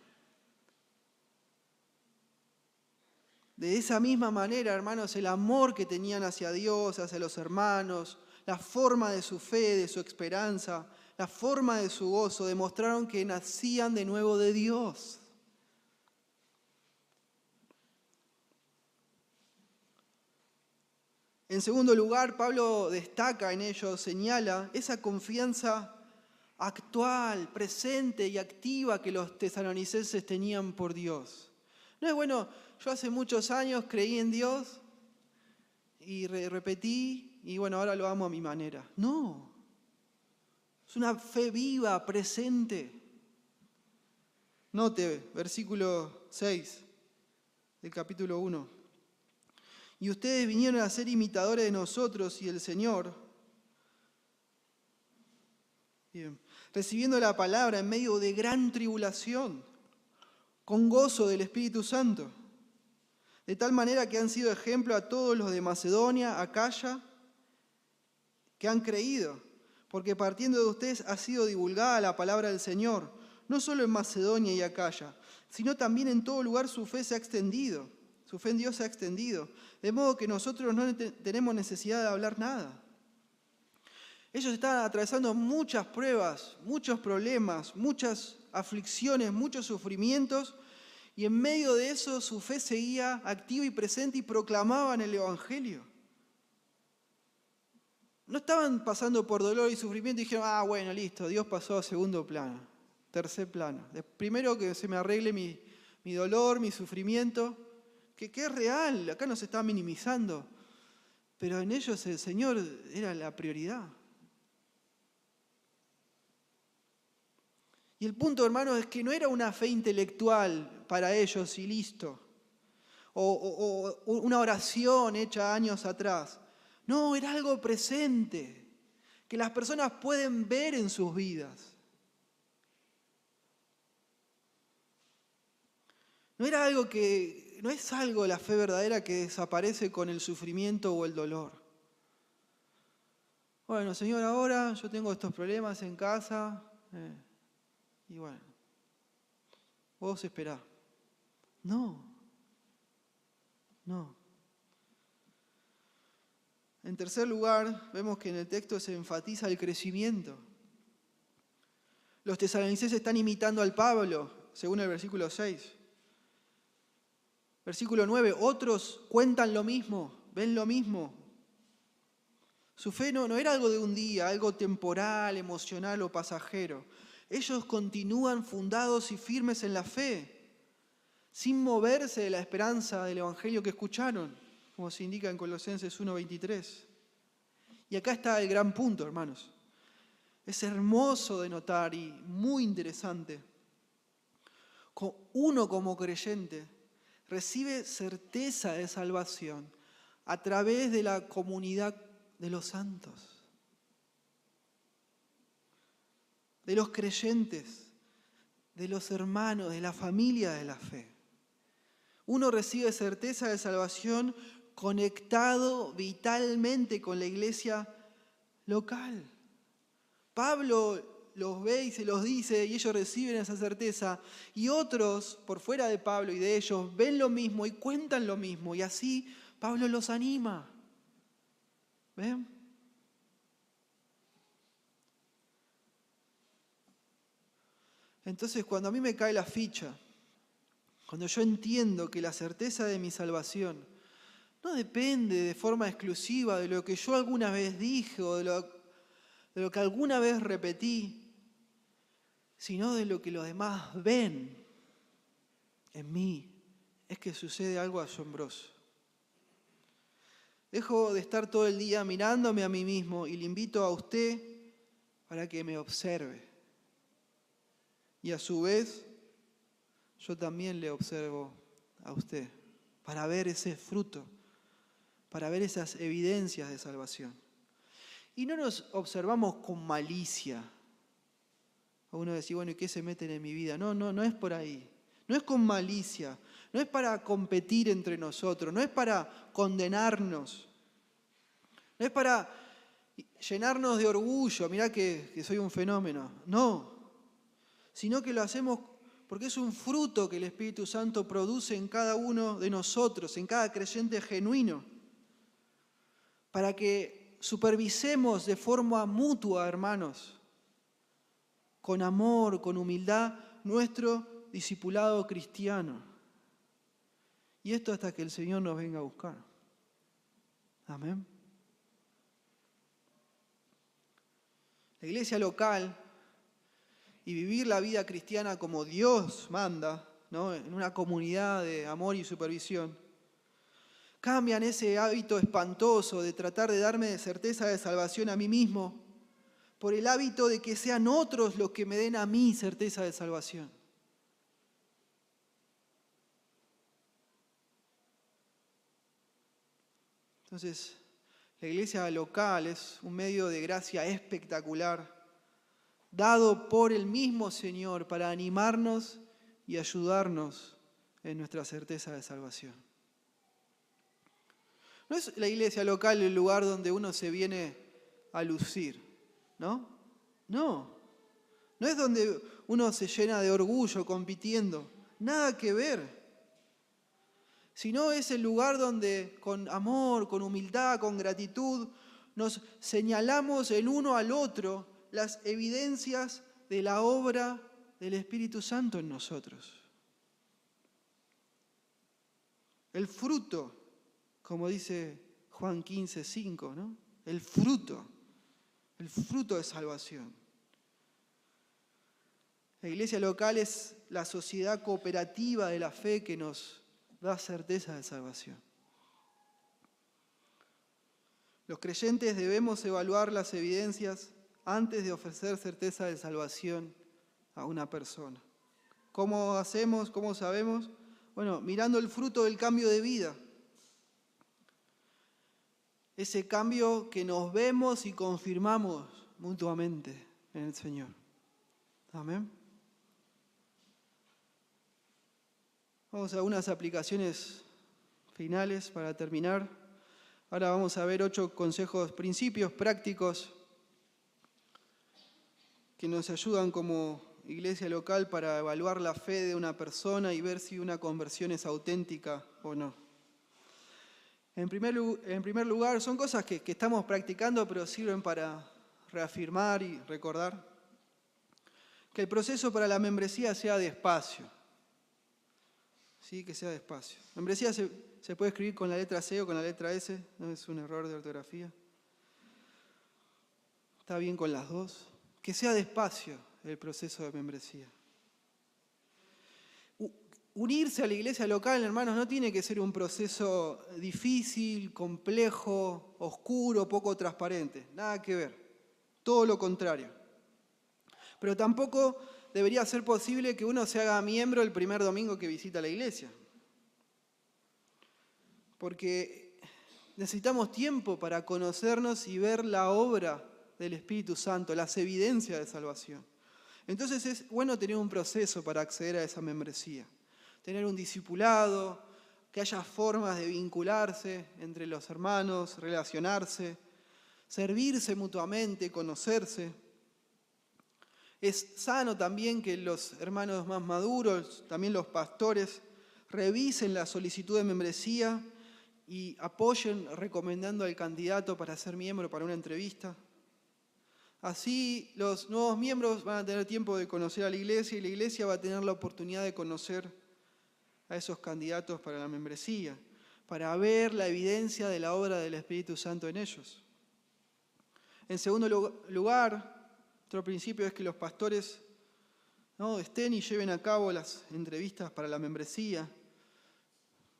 De esa misma manera, hermanos, el amor que tenían hacia Dios, hacia los hermanos, la forma de su fe, de su esperanza, la forma de su gozo, demostraron que nacían de nuevo de Dios. En segundo lugar, Pablo destaca en ello, señala esa confianza actual, presente y activa que los tesalonicenses tenían por Dios. No es bueno, yo hace muchos años creí en Dios y repetí y bueno, ahora lo amo a mi manera. No, es una fe viva, presente. Note, versículo 6 del capítulo 1. Y ustedes vinieron a ser imitadores de nosotros y del Señor, bien, recibiendo la palabra en medio de gran tribulación, con gozo del Espíritu Santo, de tal manera que han sido ejemplo a todos los de Macedonia, Acaya, que han creído, porque partiendo de ustedes ha sido divulgada la palabra del Señor, no solo en Macedonia y Acaya, sino también en todo lugar su fe se ha extendido. Su fe en Dios se ha extendido, de modo que nosotros no tenemos necesidad de hablar nada. Ellos estaban atravesando muchas pruebas, muchos problemas, muchas aflicciones, muchos sufrimientos, y en medio de eso su fe seguía activa y presente y proclamaban el Evangelio. No estaban pasando por dolor y sufrimiento y dijeron, bueno, listo, Dios pasó a segundo plano, tercer plano. Primero que se me arregle mi dolor, mi sufrimiento, que es real, acá no se está minimizando, pero en ellos el Señor era la prioridad. Y el punto, hermanos, es que no era una fe intelectual para ellos y listo, o una oración hecha años atrás. No, era algo presente, que las personas pueden ver en sus vidas. No era algo que no es algo la fe verdadera que desaparece con el sufrimiento o el dolor. Bueno, Señor, ahora yo tengo estos problemas en casa y bueno, vos esperá. No. En tercer lugar, vemos que en el texto se enfatiza el crecimiento. Los tesalonicenses están imitando al Pablo, según el versículo 6. Versículo 9, otros cuentan lo mismo, ven lo mismo. Su fe no era algo de un día, algo temporal, emocional o pasajero. Ellos continúan fundados y firmes en la fe, sin moverse de la esperanza del evangelio que escucharon, como se indica en Colosenses 1:23. Y acá está el gran punto, hermanos. Es hermoso de notar y muy interesante. Uno como creyente recibe certeza de salvación a través de la comunidad de los santos, de los creyentes, de los hermanos, de la familia de la fe. Uno recibe certeza de salvación conectado vitalmente con la iglesia local. Pablo los ve y se los dice y ellos reciben esa certeza. Y otros, por fuera de Pablo y de ellos, ven lo mismo y cuentan lo mismo. Y así Pablo los anima. ¿Ven? Entonces, cuando a mí me cae la ficha, cuando yo entiendo que la certeza de mi salvación no depende de forma exclusiva de lo que yo alguna vez dije o de lo que alguna vez repetí, sino de lo que los demás ven en mí, es que sucede algo asombroso. Dejo de estar todo el día mirándome a mí mismo y le invito a usted para que me observe. Y a su vez, yo también le observo a usted para ver ese fruto, para ver esas evidencias de salvación. Y no nos observamos con malicia. Uno dice, bueno, ¿y qué se meten en mi vida? No es por ahí. No es con malicia. No es para competir entre nosotros. No es para condenarnos. No es para llenarnos de orgullo. Mirá que soy un fenómeno. No. Sino que lo hacemos porque es un fruto que el Espíritu Santo produce en cada uno de nosotros, en cada creyente genuino. Para que supervisemos de forma mutua, hermanos, con amor, con humildad, nuestro discipulado cristiano. Y esto hasta que el Señor nos venga a buscar. Amén. La iglesia local y vivir la vida cristiana como Dios manda, ¿no? En una comunidad de amor y supervisión, cambian ese hábito espantoso de tratar de darme certeza de salvación a mí mismo por el hábito de que sean otros los que me den a mí certeza de salvación. Entonces, la iglesia local es un medio de gracia espectacular, dado por el mismo Señor para animarnos y ayudarnos en nuestra certeza de salvación. No es la iglesia local el lugar donde uno se viene a lucir, ¿no? No es donde uno se llena de orgullo compitiendo, nada que ver. Sino es el lugar donde con amor, con humildad, con gratitud, nos señalamos el uno al otro las evidencias de la obra del Espíritu Santo en nosotros. El fruto, como dice Juan 15:5, ¿no? El fruto de salvación. La iglesia local es la sociedad cooperativa de la fe que nos da certeza de salvación. Los creyentes debemos evaluar las evidencias antes de ofrecer certeza de salvación a una persona. ¿Cómo hacemos? ¿Cómo sabemos? Bueno, mirando el fruto del cambio de vida. Ese cambio que nos vemos y confirmamos mutuamente en el Señor. Amén. Vamos a unas aplicaciones finales para terminar. Ahora vamos a ver 8 consejos, principios prácticos que nos ayudan como iglesia local para evaluar la fe de una persona y ver si una conversión es auténtica o no. En primer lugar, son cosas que estamos practicando, pero sirven para reafirmar y recordar que el proceso para la membresía sea despacio. Sí, que sea despacio. Membresía se puede escribir con la letra C o con la letra S, no es un error de ortografía. Está bien con las dos. Que sea despacio el proceso de membresía. Unirse a la iglesia local, hermanos, no tiene que ser un proceso difícil, complejo, oscuro, poco transparente. Nada que ver. Todo lo contrario. Pero tampoco debería ser posible que uno se haga miembro el primer domingo que visita la iglesia. Porque necesitamos tiempo para conocernos y ver la obra del Espíritu Santo, las evidencias de salvación. Entonces es bueno tener un proceso para acceder a esa membresía. Tener un discipulado, que haya formas de vincularse entre los hermanos, relacionarse, servirse mutuamente, conocerse. Es sano también que los hermanos más maduros, también los pastores, revisen la solicitud de membresía y apoyen recomendando al candidato para ser miembro para una entrevista. Así los nuevos miembros van a tener tiempo de conocer a la iglesia y la iglesia va a tener la oportunidad de conocer a esos candidatos para la membresía, para ver la evidencia de la obra del Espíritu Santo en ellos. En segundo lugar, otro principio es que los pastores estén y lleven a cabo las entrevistas para la membresía.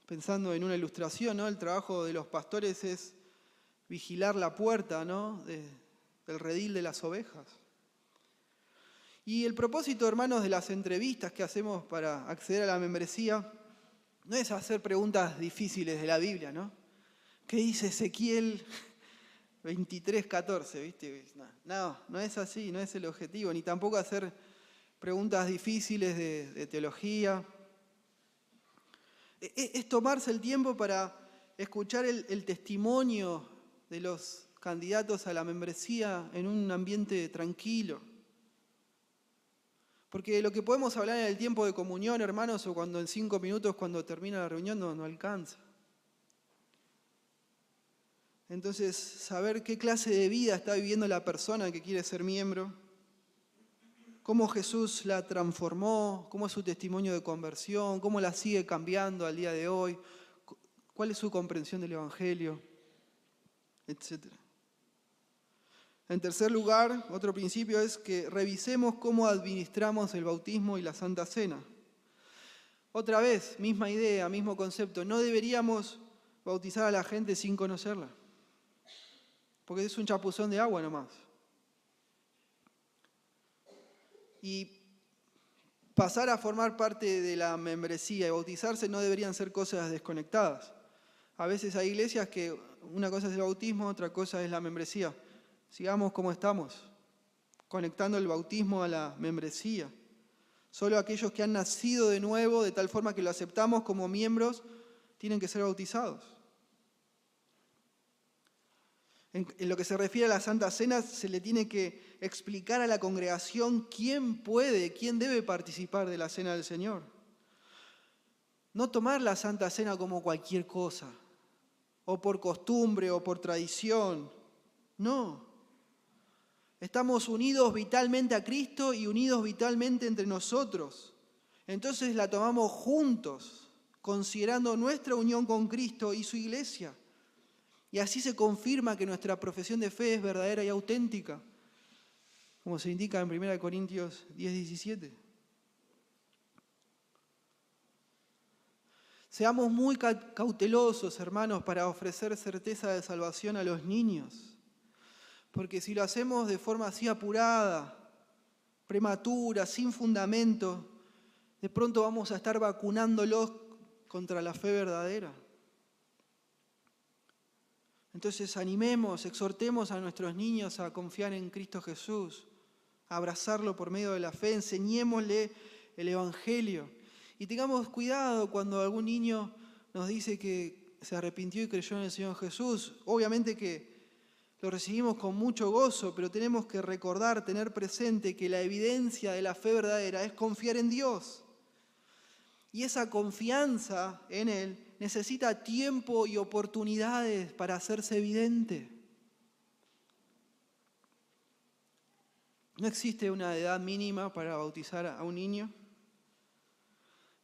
Pensando en una ilustración, el trabajo de los pastores es vigilar la puerta del redil de las ovejas. Y el propósito, hermanos, de las entrevistas que hacemos para acceder a la membresía no es hacer preguntas difíciles de la Biblia, ¿no? ¿Qué dice Ezequiel 23:14, ¿viste? No es así, no es el objetivo, ni tampoco hacer preguntas difíciles de teología. Es tomarse el tiempo para escuchar el testimonio de los candidatos a la membresía en un ambiente tranquilo. Porque lo que podemos hablar en el tiempo de comunión, hermanos, o cuando en 5 minutos cuando termina la reunión no alcanza. Entonces, saber qué clase de vida está viviendo la persona que quiere ser miembro, cómo Jesús la transformó, cómo es su testimonio de conversión, cómo la sigue cambiando al día de hoy, cuál es su comprensión del Evangelio, etc. En tercer lugar, otro principio es que revisemos cómo administramos el bautismo y la Santa Cena. Otra vez, misma idea, mismo concepto. No deberíamos bautizar a la gente sin conocerla, porque es un chapuzón de agua nomás. Y pasar a formar parte de la membresía y bautizarse no deberían ser cosas desconectadas. A veces hay iglesias que una cosa es el bautismo, otra cosa es la membresía. Sigamos como estamos, conectando el bautismo a la membresía. Solo aquellos que han nacido de nuevo, de tal forma que lo aceptamos como miembros, tienen que ser bautizados. En lo que se refiere a la Santa Cena, se le tiene que explicar a la congregación quién debe participar de la Cena del Señor. No tomar la Santa Cena como cualquier cosa, o por costumbre, o por tradición. No. Estamos unidos vitalmente a Cristo y unidos vitalmente entre nosotros. Entonces la tomamos juntos, considerando nuestra unión con Cristo y su iglesia. Y así se confirma que nuestra profesión de fe es verdadera y auténtica, como se indica en 1 Corintios 10:17. Seamos muy cautelosos, hermanos, para ofrecer certeza de salvación a los niños. Porque si lo hacemos de forma así apurada, prematura, sin fundamento, de pronto vamos a estar vacunándolos contra la fe verdadera. Entonces animemos, exhortemos a nuestros niños a confiar en Cristo Jesús, a abrazarlo por medio de la fe, enseñémosle el Evangelio. Y tengamos cuidado cuando algún niño nos dice que se arrepintió y creyó en el Señor Jesús. Obviamente que lo recibimos con mucho gozo, pero tenemos que recordar, tener presente que la evidencia de la fe verdadera es confiar en Dios. Y esa confianza en Él necesita tiempo y oportunidades para hacerse evidente. No existe una edad mínima para bautizar a un niño.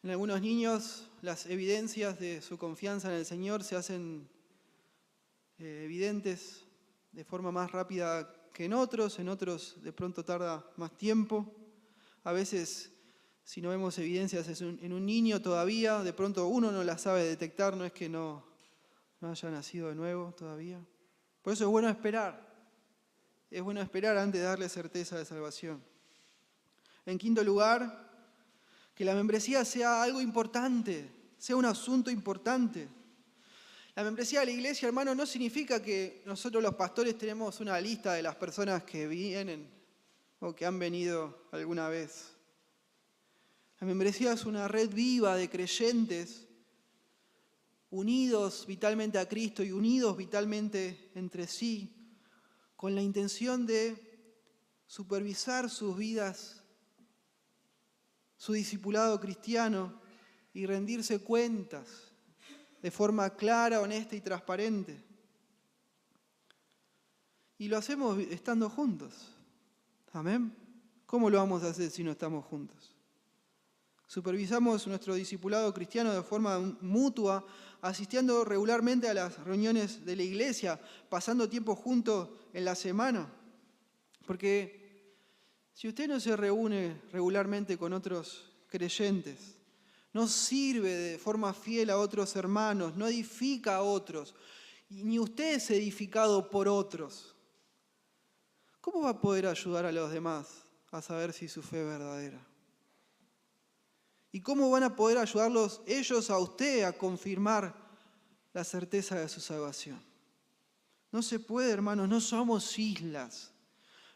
En algunos niños las evidencias de su confianza en el Señor se hacen evidentes de forma más rápida que en otros de pronto tarda más tiempo. A veces, si no vemos evidencias en un niño todavía, de pronto uno no las sabe detectar, no es que no haya nacido de nuevo todavía. Por eso es bueno esperar antes de darle certeza de salvación. En quinto lugar, que la membresía sea algo importante, sea un asunto importante. La membresía de la iglesia, hermano, no significa que nosotros los pastores tenemos una lista de las personas que vienen o que han venido alguna vez. La membresía es una red viva de creyentes unidos vitalmente a Cristo y unidos vitalmente entre sí, con la intención de supervisar sus vidas, su discipulado cristiano y rendirse cuentas de forma clara, honesta y transparente. Y lo hacemos estando juntos. Amén. ¿Cómo lo vamos a hacer si no estamos juntos? Supervisamos nuestro discipulado cristiano de forma mutua, asistiendo regularmente a las reuniones de la iglesia, pasando tiempo juntos en la semana. Porque si usted no se reúne regularmente con otros creyentes, no sirve de forma fiel a otros hermanos, no edifica a otros, y ni usted es edificado por otros, ¿cómo va a poder ayudar a los demás a saber si su fe es verdadera? ¿Y cómo van a poder ayudarlos ellos a usted a confirmar la certeza de su salvación? No se puede, hermanos, no somos islas,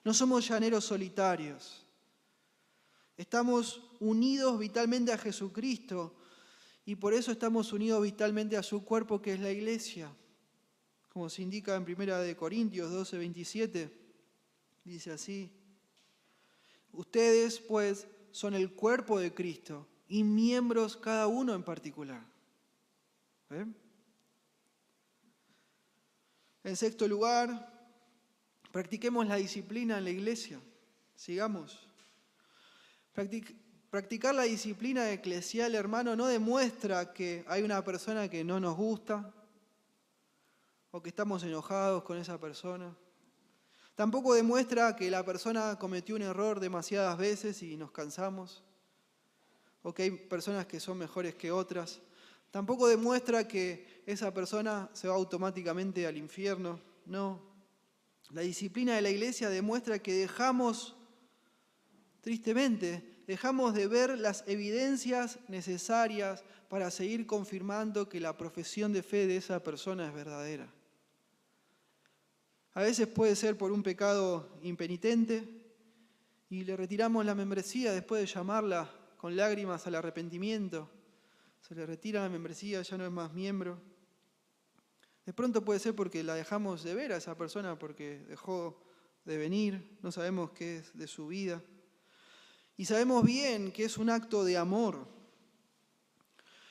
no somos llaneros solitarios. Estamos unidos vitalmente a Jesucristo y por eso estamos unidos vitalmente a su cuerpo que es la iglesia. Como se indica en 1 Corintios 12:27, dice así: ustedes pues son el cuerpo de Cristo y miembros cada uno en particular. ¿Ven? En sexto lugar, practiquemos la disciplina en la iglesia. Sigamos. Practicar la disciplina eclesial, hermano, no demuestra que hay una persona que no nos gusta o que estamos enojados con esa persona. Tampoco demuestra que la persona cometió un error demasiadas veces y nos cansamos, o que hay personas que son mejores que otras. Tampoco demuestra que esa persona se va automáticamente al infierno. No. La disciplina de la iglesia demuestra que dejamos de ver las evidencias necesarias para seguir confirmando que la profesión de fe de esa persona es verdadera. A veces puede ser por un pecado impenitente y le retiramos la membresía después de llamarla con lágrimas al arrepentimiento. Se le retira la membresía, ya no es más miembro. De pronto puede ser porque la dejamos de ver a esa persona porque dejó de venir, no sabemos qué es de su vida. Y sabemos bien que es un acto de amor,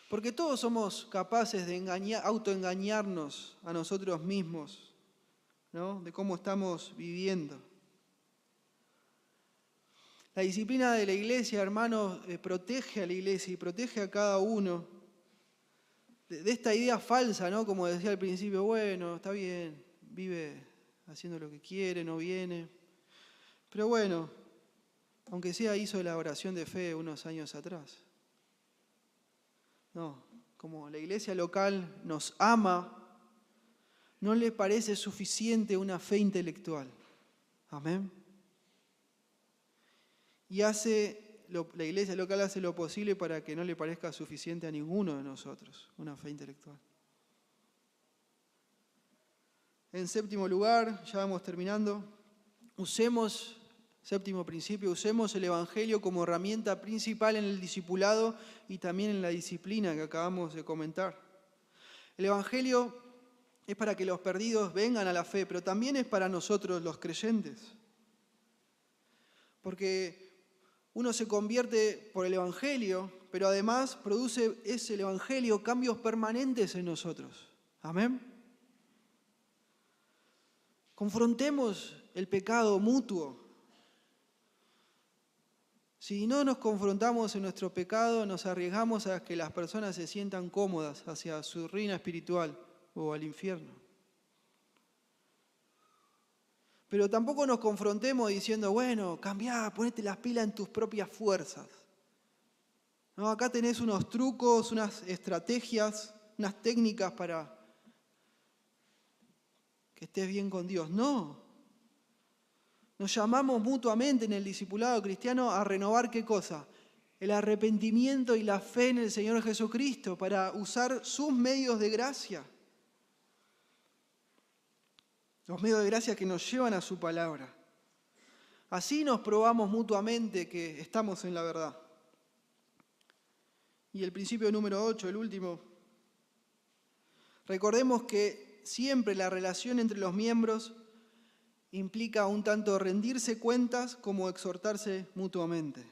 porque todos somos capaces de autoengañarnos a nosotros mismos, ¿no? De cómo estamos viviendo. La disciplina de la iglesia, hermanos, protege a la iglesia y protege a cada uno de esta idea falsa, ¿no? Como decía al principio, bueno, está bien, vive haciendo lo que quiere, no viene. Pero bueno, aunque sea hizo la oración de fe unos años atrás. No, como la iglesia local nos ama, no le parece suficiente una fe intelectual. Amén. Y la iglesia local hace lo posible para que no le parezca suficiente a ninguno de nosotros una fe intelectual. En séptimo lugar, ya vamos terminando, usemos Séptimo principio, usemos el Evangelio como herramienta principal en el discipulado y también en la disciplina que acabamos de comentar. El Evangelio es para que los perdidos vengan a la fe, pero también es para nosotros los creyentes. Porque uno se convierte por el Evangelio, pero además produce ese Evangelio cambios permanentes en nosotros. Amén. Confrontemos el pecado mutuo. Si no nos confrontamos en nuestro pecado, nos arriesgamos a que las personas se sientan cómodas hacia su ruina espiritual o al infierno. Pero tampoco nos confrontemos diciendo, bueno, cambiá, ponete las pilas en tus propias fuerzas. No, acá tenés unos trucos, unas estrategias, unas técnicas para que estés bien con Dios. No. Nos llamamos mutuamente en el discipulado cristiano a renovar ¿qué cosa? El arrepentimiento y la fe en el Señor Jesucristo para usar sus medios de gracia. Los medios de gracia que nos llevan a su palabra. Así nos probamos mutuamente que estamos en la verdad. Y el principio número 8, el último. Recordemos que siempre la relación entre los miembros implica un tanto rendirse cuentas como exhortarse mutuamente.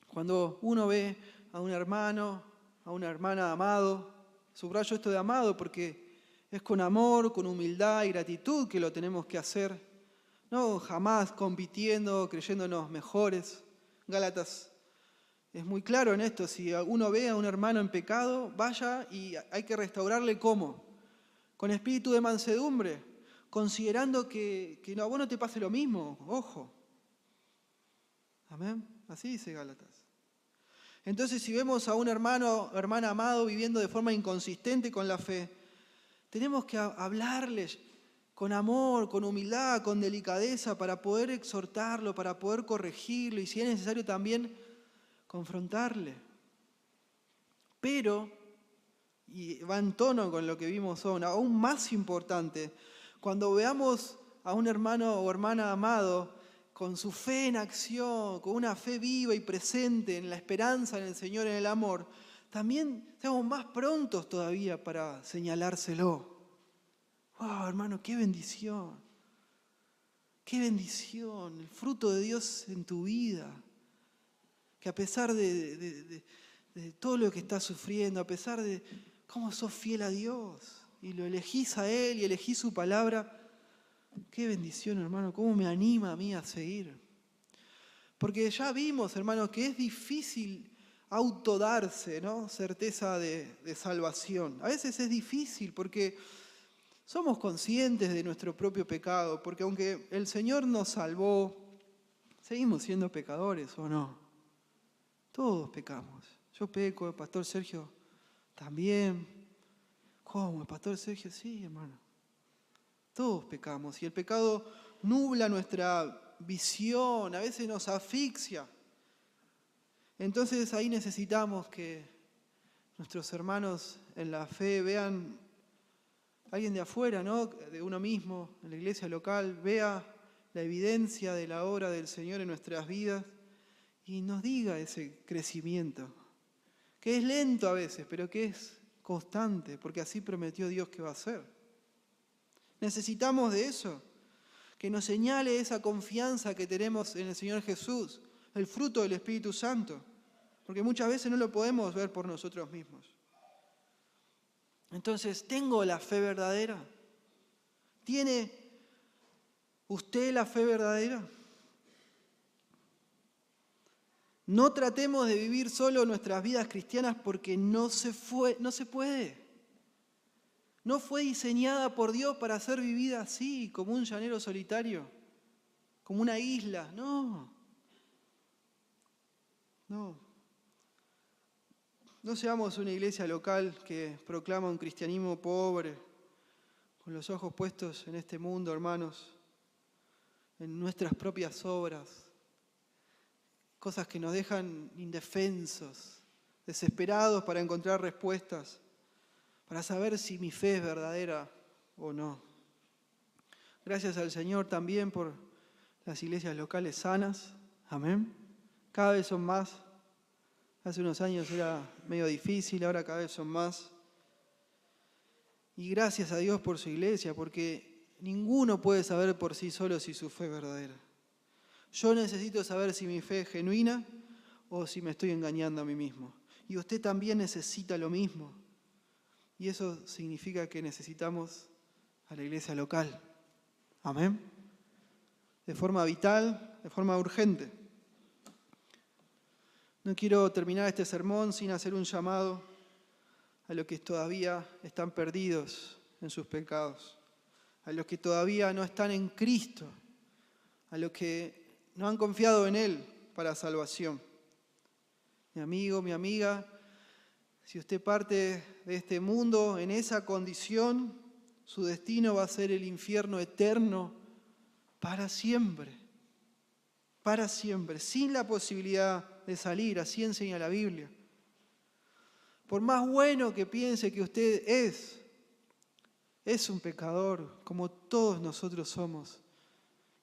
Cuando uno ve a un hermano, a una hermana amado, subrayo esto de amado porque es con amor, con humildad y gratitud que lo tenemos que hacer, no jamás compitiendo, creyéndonos mejores. Gálatas es muy claro en esto, si uno ve a un hermano en pecado, vaya y hay que restaurarle ¿cómo? Con espíritu de mansedumbre, considerando que a vos no te pase lo mismo, ojo. Amén, así dice Gálatas. Entonces, si vemos a un hermano o hermana amado viviendo de forma inconsistente con la fe, tenemos que hablarles con amor, con humildad, con delicadeza, para poder exhortarlo, para poder corregirlo y si es necesario también confrontarle. Pero, y va en tono con lo que vimos aún más importante, cuando veamos a un hermano o hermana amado con su fe en acción, con una fe viva y presente en la esperanza en el Señor, en el amor, también seamos más prontos todavía para señalárselo. ¡Wow, hermano, qué bendición! ¡Qué bendición! El fruto de Dios en tu vida. Que a pesar de todo lo que estás sufriendo, a pesar de cómo sos fiel a Dios y lo elegís a Él y elegís su palabra, qué bendición, hermano, cómo me anima a mí a seguir. Porque ya vimos, hermano, que es difícil autodarse, ¿no? Certeza de salvación. A veces es difícil porque somos conscientes de nuestro propio pecado, porque aunque el Señor nos salvó, seguimos siendo pecadores, ¿o no? Todos pecamos. Yo peco, el pastor Sergio también. ¿Cómo? ¿El pastor Sergio? Sí, hermano. Todos pecamos y el pecado nubla nuestra visión, a veces nos asfixia. Entonces ahí necesitamos que nuestros hermanos en la fe vean a alguien de afuera, ¿no? De uno mismo, en la iglesia local, vea la evidencia de la obra del Señor en nuestras vidas y nos diga ese crecimiento, que es lento a veces, pero que es constante, porque así prometió Dios que va a ser. Necesitamos de eso, que nos señale esa confianza que tenemos en el Señor Jesús, el fruto del Espíritu Santo, porque muchas veces no lo podemos ver por nosotros mismos. Entonces, ¿tengo la fe verdadera? ¿Tiene usted la fe verdadera? No tratemos de vivir solo nuestras vidas cristianas porque no se puede. No fue diseñada por Dios para ser vivida así, como un llanero solitario, como una isla. No. No seamos una iglesia local que proclama un cristianismo pobre, con los ojos puestos en este mundo, hermanos, en nuestras propias obras, cosas que nos dejan indefensos, desesperados para encontrar respuestas, para saber si mi fe es verdadera o no. Gracias al Señor también por las iglesias locales sanas. Amén. Cada vez son más. Hace unos años era medio difícil, ahora cada vez son más. Y gracias a Dios por su iglesia, porque ninguno puede saber por sí solo si su fe es verdadera. Yo necesito saber si mi fe es genuina o si me estoy engañando a mí mismo. Y usted también necesita lo mismo. Y eso significa que necesitamos a la iglesia local. Amén. De forma vital, de forma urgente. No quiero terminar este sermón sin hacer un llamado a los que todavía están perdidos en sus pecados, a los que todavía no están en Cristo, a los que no han confiado en Él para salvación. Mi amigo, mi amiga, si usted parte de este mundo en esa condición, su destino va a ser el infierno eterno para siempre, sin la posibilidad de salir, así enseña la Biblia. Por más bueno que piense que usted es un pecador, como todos nosotros somos.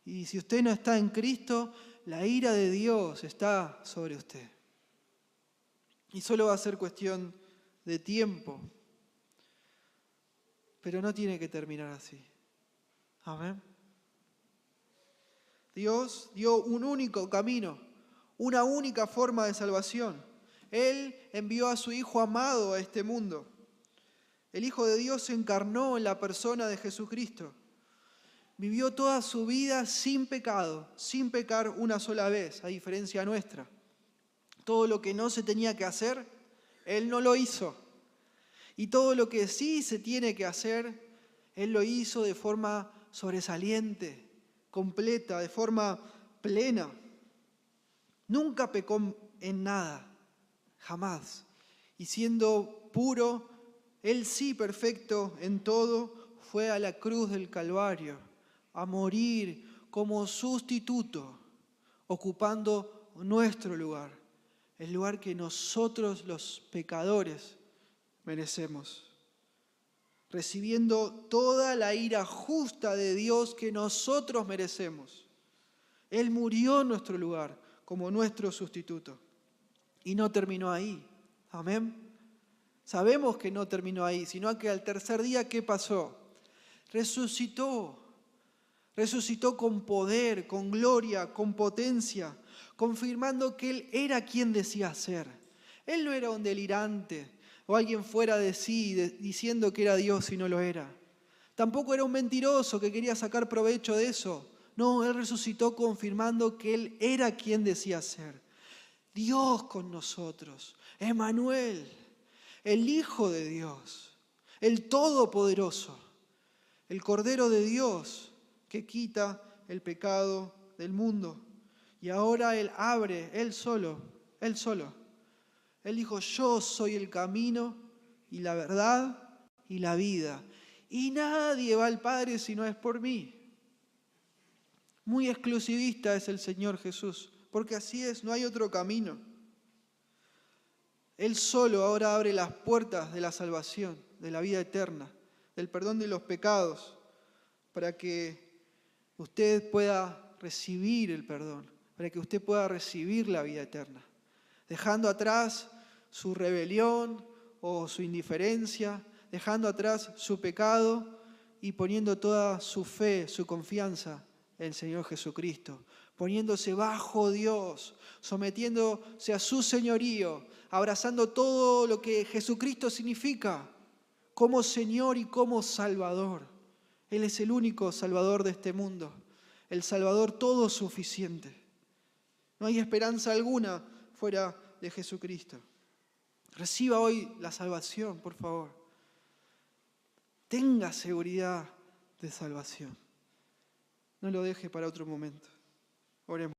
Y si usted no está en Cristo, la ira de Dios está sobre usted. Y solo va a ser cuestión de tiempo. Pero no tiene que terminar así. Amén. Dios dio un único camino, una única forma de salvación. Él envió a su Hijo amado a este mundo. El Hijo de Dios se encarnó en la persona de Jesucristo. Vivió toda su vida sin pecado, sin pecar una sola vez, a diferencia nuestra. Todo lo que no se tenía que hacer, Él no lo hizo. Y todo lo que sí se tiene que hacer, Él lo hizo de forma sobresaliente, completa, de forma plena. Nunca pecó en nada, jamás. Y siendo puro, Él sí perfecto en todo, fue a la cruz del Calvario a morir como sustituto, ocupando nuestro lugar, el lugar que nosotros los pecadores merecemos, recibiendo toda la ira justa de Dios que nosotros merecemos. Él murió en nuestro lugar como nuestro sustituto. Y no terminó ahí. Amén. Sabemos que no terminó ahí, sino que al tercer día, ¿qué pasó? Resucitó. Resucitó con poder, con gloria, con potencia, confirmando que Él era quien decía ser. Él no era un delirante o alguien fuera de sí diciendo que era Dios y no lo era. Tampoco era un mentiroso que quería sacar provecho de eso. No, Él resucitó confirmando que Él era quien decía ser. Dios con nosotros, Emmanuel, el Hijo de Dios, el Todopoderoso, el Cordero de Dios que quita el pecado del mundo. Y ahora Él abre, Él solo. Él dijo, yo soy el camino y la verdad y la vida. Y nadie va al Padre si no es por mí. Muy exclusivista es el Señor Jesús, porque así es, no hay otro camino. Él solo ahora abre las puertas de la salvación, de la vida eterna, del perdón de los pecados, para que usted pueda recibir el perdón, para que usted pueda recibir la vida eterna, dejando atrás su rebelión o su indiferencia, dejando atrás su pecado y poniendo toda su fe, su confianza en el Señor Jesucristo, poniéndose bajo Dios, sometiéndose a su señorío, abrazando todo lo que Jesucristo significa como Señor y como Salvador. Él es el único Salvador de este mundo, el Salvador todo suficiente. No hay esperanza alguna fuera de Jesucristo. Reciba hoy la salvación, por favor. Tenga seguridad de salvación. No lo deje para otro momento. Oremos.